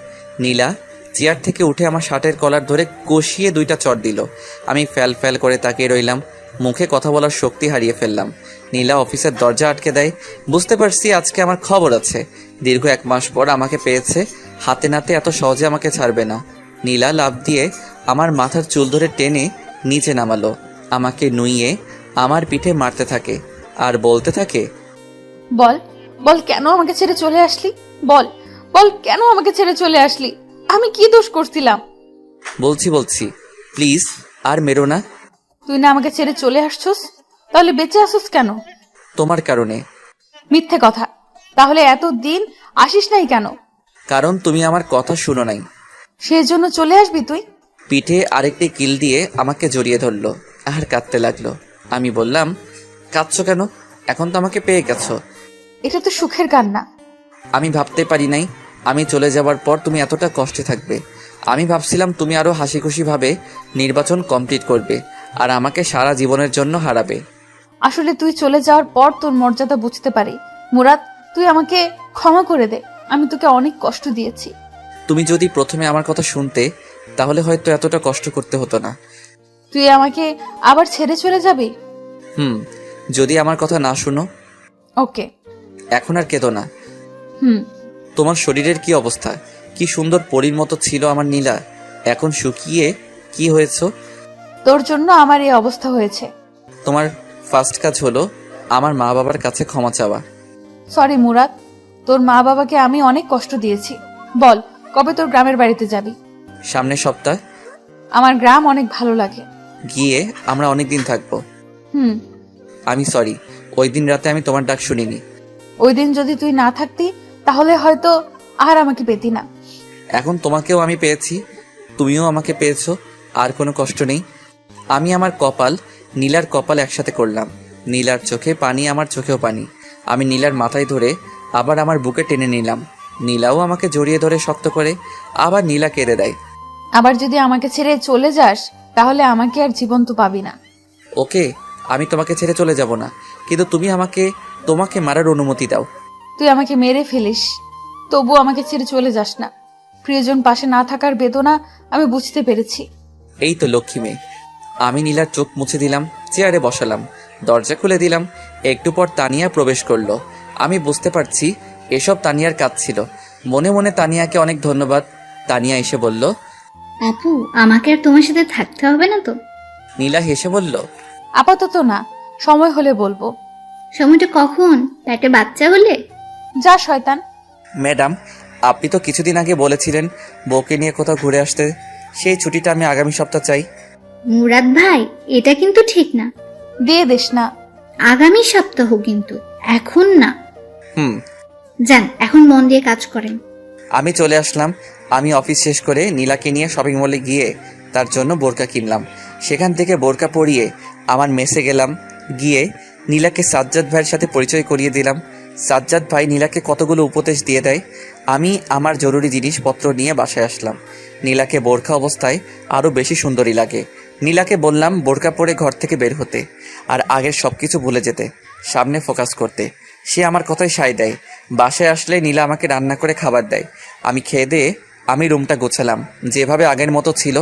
নীলা চেয়ার থেকে উঠে আমার শার্টের কলার ধরে কষিয়ে 2টা চড় দিল। আমি ফ্যাল ফ্যাল করে তাকিয়ে রইলাম, মুখে কথা বলার শক্তি হারিয়ে ফেললাম। নীলা অফিসের দরজা আটকে দেয়। বুঝতে পারছি আজকে আমার খবর আছে। দীর্ঘ 1 মাস পর আমাকে পেয়েছে, হাতে নাতে এত সহজে আমাকে ছাড়বে না। নীলা লাফ দিয়ে আমার মাথার চুল ধরে টেনে নিচে নামালো, আমাকে নুইয়ে আমার পিঠে মারতে থাকে আর বলতে থাকে, বল, বল কেন আমাকে ছেড়ে চলে আসলি? বল, বল কেন আমাকে ছেড়ে চলে আসলি? আমি কি দোষ করছিলাম? বলছি প্লিজ আর মেরো না। তুই না আমাকে ছেড়ে চলে আসছস, তাহলে বেঁচে আসছস কেন? তোমার কারণে। মিথ্যে কথা। তাহলে এতদিন আসিস নাই কেন? কারণ তুমি আমার কথা শুনো নাই। সেজন্য চলে আসবি তুই? পিঠে আরেকটি কিল দিয়ে আমাকে জড়িয়ে ধরলো আর কাঁদতে লাগলো। আমি বললাম, কাঁদছো কেন? এখন তো আমাকে পেয়ে গেছো। এটা তো সুখের কান্না। আমি ভাবতে পারি নাই আমি চলে যাওয়ার পর তুমি এতটা কষ্টে থাকবে। আমি ভাবছিলাম তুমি আরো হাসি খুশি ভাবে নির্বাচন কমপ্লিট করবে আর আমাকে সারা জীবনের জন্য হারাবে। আসলে তুই চলে যাওয়ার পর তোর মর্যাদা বুঝতে পারি। মুরাদ, তুই আমাকে ক্ষমা করে দে। আমি তোকে অনেক কষ্ট দিয়েছি। তুমি যদি প্রথমে আমার কথা শুনতে তাহলে হয়তো এতটা কষ্ট করতে হতো না। তুই আমাকে আবার ছেড়ে চলে যাবি? যদি আমার কথা না শুনো। ওকে। এখন আর কেঁদো না। হুম। তোমার শরীরের কি অবস্থা? কি সুন্দর পরীর মতো ছিল আমার নীলা, এখন শুকিয়ে কি হয়েছো? তোর জন্য আমার এই অবস্থা হয়েছে। তোমার ফার্স্ট কাজ হলো আমার মা বাবার কাছে ক্ষমা চাওয়া। সরি মুরাদ, তোর মা বাবাকে আমি অনেক কষ্ট দিয়েছি। বল, কবে তোর গ্রামের বাড়িতে যাবি? সামনের সপ্তাহ। আমার গ্রাম অনেক ভালো লাগে। গিয়ে আমরা অনেক দিন থাকবো। আমি সরি, ওই দিন রাতে আমি তোমার ডাক শুনিনি। ওই দিন যদি তুই না থাকতি তাহলে হয়তো আর আমাকে পেতি না। এখন তোমাকেও আমি পেয়েছি, তুমিও আমাকে পেয়েছো, আর কোনো কষ্ট নেই। আমি আমার কপাল নীলার কপাল একসাথে করলাম। নীলার চোখে পানি, আমার চোখেও পানি। আমি নীলার মাথায় ধরে আবার আমার বুকে টেনে নিলাম। নীলাও আমাকে জড়িয়ে ধরে শক্ত করে, আবার নীলা কেঁদে দেয়। আবার যদি আমাকে ছেড়ে চলে যাস তাহলে আমাকে আর জীবন্ত পাবি না। ওকে, আমি তোমাকে ছেড়ে চলে যাব না, কিন্তু তুমি তোমাকে মারার অনুমতি দাও। তুই আমাকে মেরে ফেলিস, তবু আমাকে ছেড়ে চলে যাস না। প্রিয়জন পাশে না থাকার বেদনা আমি বুঝতে পেরেছি। এই তো লক্ষ্মী মেয়ে। আমি নীলার চোখ মুছে দিলাম, চেয়ারে বসালাম, দরজা খুলে দিলাম। একটু পর তানিয়া প্রবেশ করলো। আমি বুঝতে পারছি এসব তানিয়ার কাজ ছিল। মনে মনে তানিয়াকে অনেক ধন্যবাদ। তানিয়া এসে বলল, আপু আমাকে আর তোমার সাথে থাকতে হবে না তো? নীলা হেসে বলল, আপাতত না, সময় হলে বলবো। সময়টা কখন? পেটে বাচ্চা হলে? যা শয়তান। ম্যাডাম, আপনি তো কিছুদিন আগে বলেছিলেন বউকে নিয়ে কোথাও ঘুরে আসতে। সেই ছুটিটা আমি আগামী সপ্তাহ চাই। মুরাদ ভাই, এটা কিন্তু ঠিক না। দিয়ে দিস না। আগামী সপ্তাহ কিন্তু, এখন না। হুম। যান, এখন মন দিয়ে কাজ করেন। আমি চলে আসলাম। আমি অফিস শেষ করে নীলাকে নিয়ে শপিং মলে গিয়ে তার জন্য বোরকা কিনলাম। সেখান থেকে বোরকা পরিয়ে আমার মেসে গেলাম। গিয়ে নীলাকে সাজ্জাদ ভাইয়ের সাথে পরিচয় করিয়ে দিলাম। সাজ্জাদ ভাই নীলাকে কতগুলো উপদেশ দিয়ে দেয়। আমি আমার জরুরি জিনিসপত্র নিয়ে বাসায় আসলাম। নীলাকে বোরকা অবস্থায় আরও বেশি সুন্দরী লাগে। নীলাকে বললাম বোরকা পরে ঘর থেকে বের হতে, আর আগের সব কিছু ভুলে যেতে, সামনে ফোকাস করতে। সে আমার কথায় সায় দেয়। বাসায় আসলে নীলা আমাকে রান্না করে খাবার দেয়। আমি খেয়ে দিয়ে আমি রুমটা গোছালাম যেভাবে আগের মতো ছিল।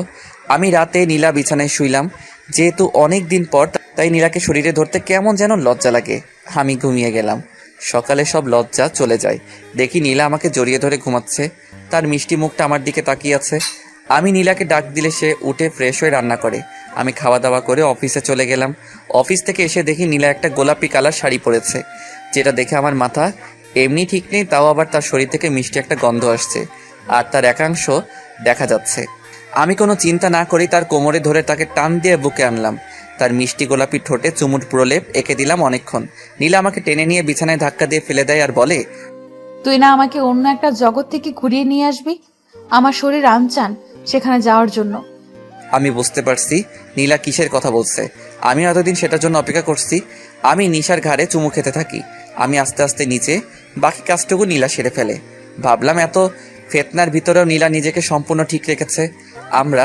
আমি রাতে নীলা বিছানায় শুইলাম। যেহেতু অনেক দিন পর, তাই নীলাকে শরীরে ধরতে কেমন যেন লজ্জা লাগে। আমি ঘুমিয়ে গেলাম। সকালে সব লজ্জা চলে যায়। দেখি নীলা আমাকে জড়িয়ে ধরে ঘুমাচ্ছে। তার মিষ্টি মুখটা আমার দিকে তাকিয়ে আছে। আমি নীলাকে ডাক দিলে সে উঠে ফ্রেশ হয়ে রান্না করে। আমি খাওয়া দাওয়া করে অফিসে চলে গেলাম। অফিস থেকে এসে দেখি নীলা একটা গোলাপি কালার শাড়ি পরেছে, যেটা দেখে আমার মাথা এমনি ঠিক নেই, তাও আবার তার শরীর থেকে মিষ্টি একটা গন্ধ আসছে, আর তার একাংশ দেখা যাচ্ছে। আমি কোনো চিন্তা না করেই তার কোমরে ধরে তাকে টান দিয়ে বুকে আনলাম। তার মিষ্টি গোলাপি ঠোঁটে চুমুট প্রলেপ এঁকে দিলাম অনেকক্ষণ। নীলা আমাকে টেনে নিয়ে বিছানায় ধাক্কা দিয়ে ফেলে দেয় আর বলে, তুই না আমাকে অন্য একটা জগৎ থেকে ঘুরিয়ে নিয়ে আসবি? আমার শরীর আনচান সেখানে যাওয়ার জন্য। আমি বুঝতে পারছি নীলা কিসের কথা বলছে। আমি এতদিন সেটার জন্য অপেক্ষা করছি। আমি নিশার ঘাড়ে চুমু খেতে থাকি। আমি আস্তে আস্তে নিচে, বাকি কাজটুকু নীলা সেরে ফেলে। ভাবলাম এত ফেতনার ভিতরেও নীলা নিজেকে সম্পূর্ণ ঠিক রেখেছে। আমরা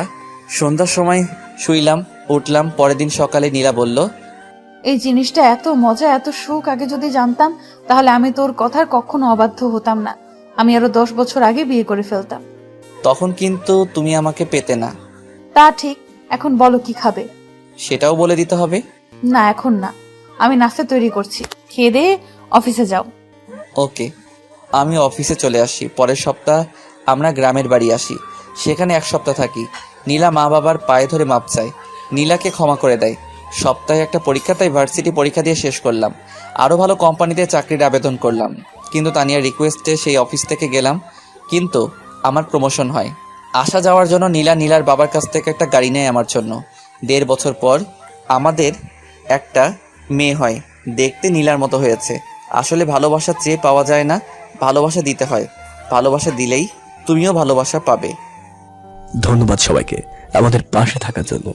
সন্ধ্যার সময় শুইলাম, উঠলাম। পরের দিন সকালে নীলা বলল, এই জিনিসটা এত মজা, এত সুখ আগে যদি জানতাম তাহলে আমি তোর কথার কখনো অবাধ্য হতাম না। আমি আরো 10 বছর আগে বিয়ে করে ফেলতাম। তখন কিন্তু তুমি আমাকে পেতে না। তা ঠিক। এখন বলো কি খাবে? সেটাও বলে দিতে হবে। না, এখন না। আমি নাস্তা তৈরি করছি, খেয়ে দিয়ে অফিসে যাও। ওকে। আমি অফিসে চলে আসি। পরের সপ্তাহ আমরা গ্রামের বাড়ি আসি। সেখানে 1 সপ্তাহ থাকি। নীলা মা বাবার পায়ে ধরে মাপ চায়। নীলাকে ক্ষমা করে দেয়। সপ্তাহে একটা পরীক্ষা, তাই ভার্সিটি পরীক্ষা দিয়ে শেষ করলাম। আরও ভালো কোম্পানিতে চাকরির আবেদন করলাম, কিন্তু তানিয়ার রিকোয়েস্টে সেই অফিস থেকে গেলাম। কিন্তু আমার প্রমোশন হয়। আসা যাওয়ার জন্য নীলার বাবার কাছ থেকে একটা গাড়ি নেয় আমার জন্য। 1.5 বছর পর আমাদের একটা মেয়ে হয়। দেখতে নীলার মতো হয়েছে। আসলে ভালোবাসা চেয়ে পাওয়া যায় না, ভালোবাসা দিতে হয়। ভালোবাসা দিলেই তুমিও ভালোবাসা পাবে। ধন্যবাদ সবাইকে আমাদের পাশে থাকার জন্য।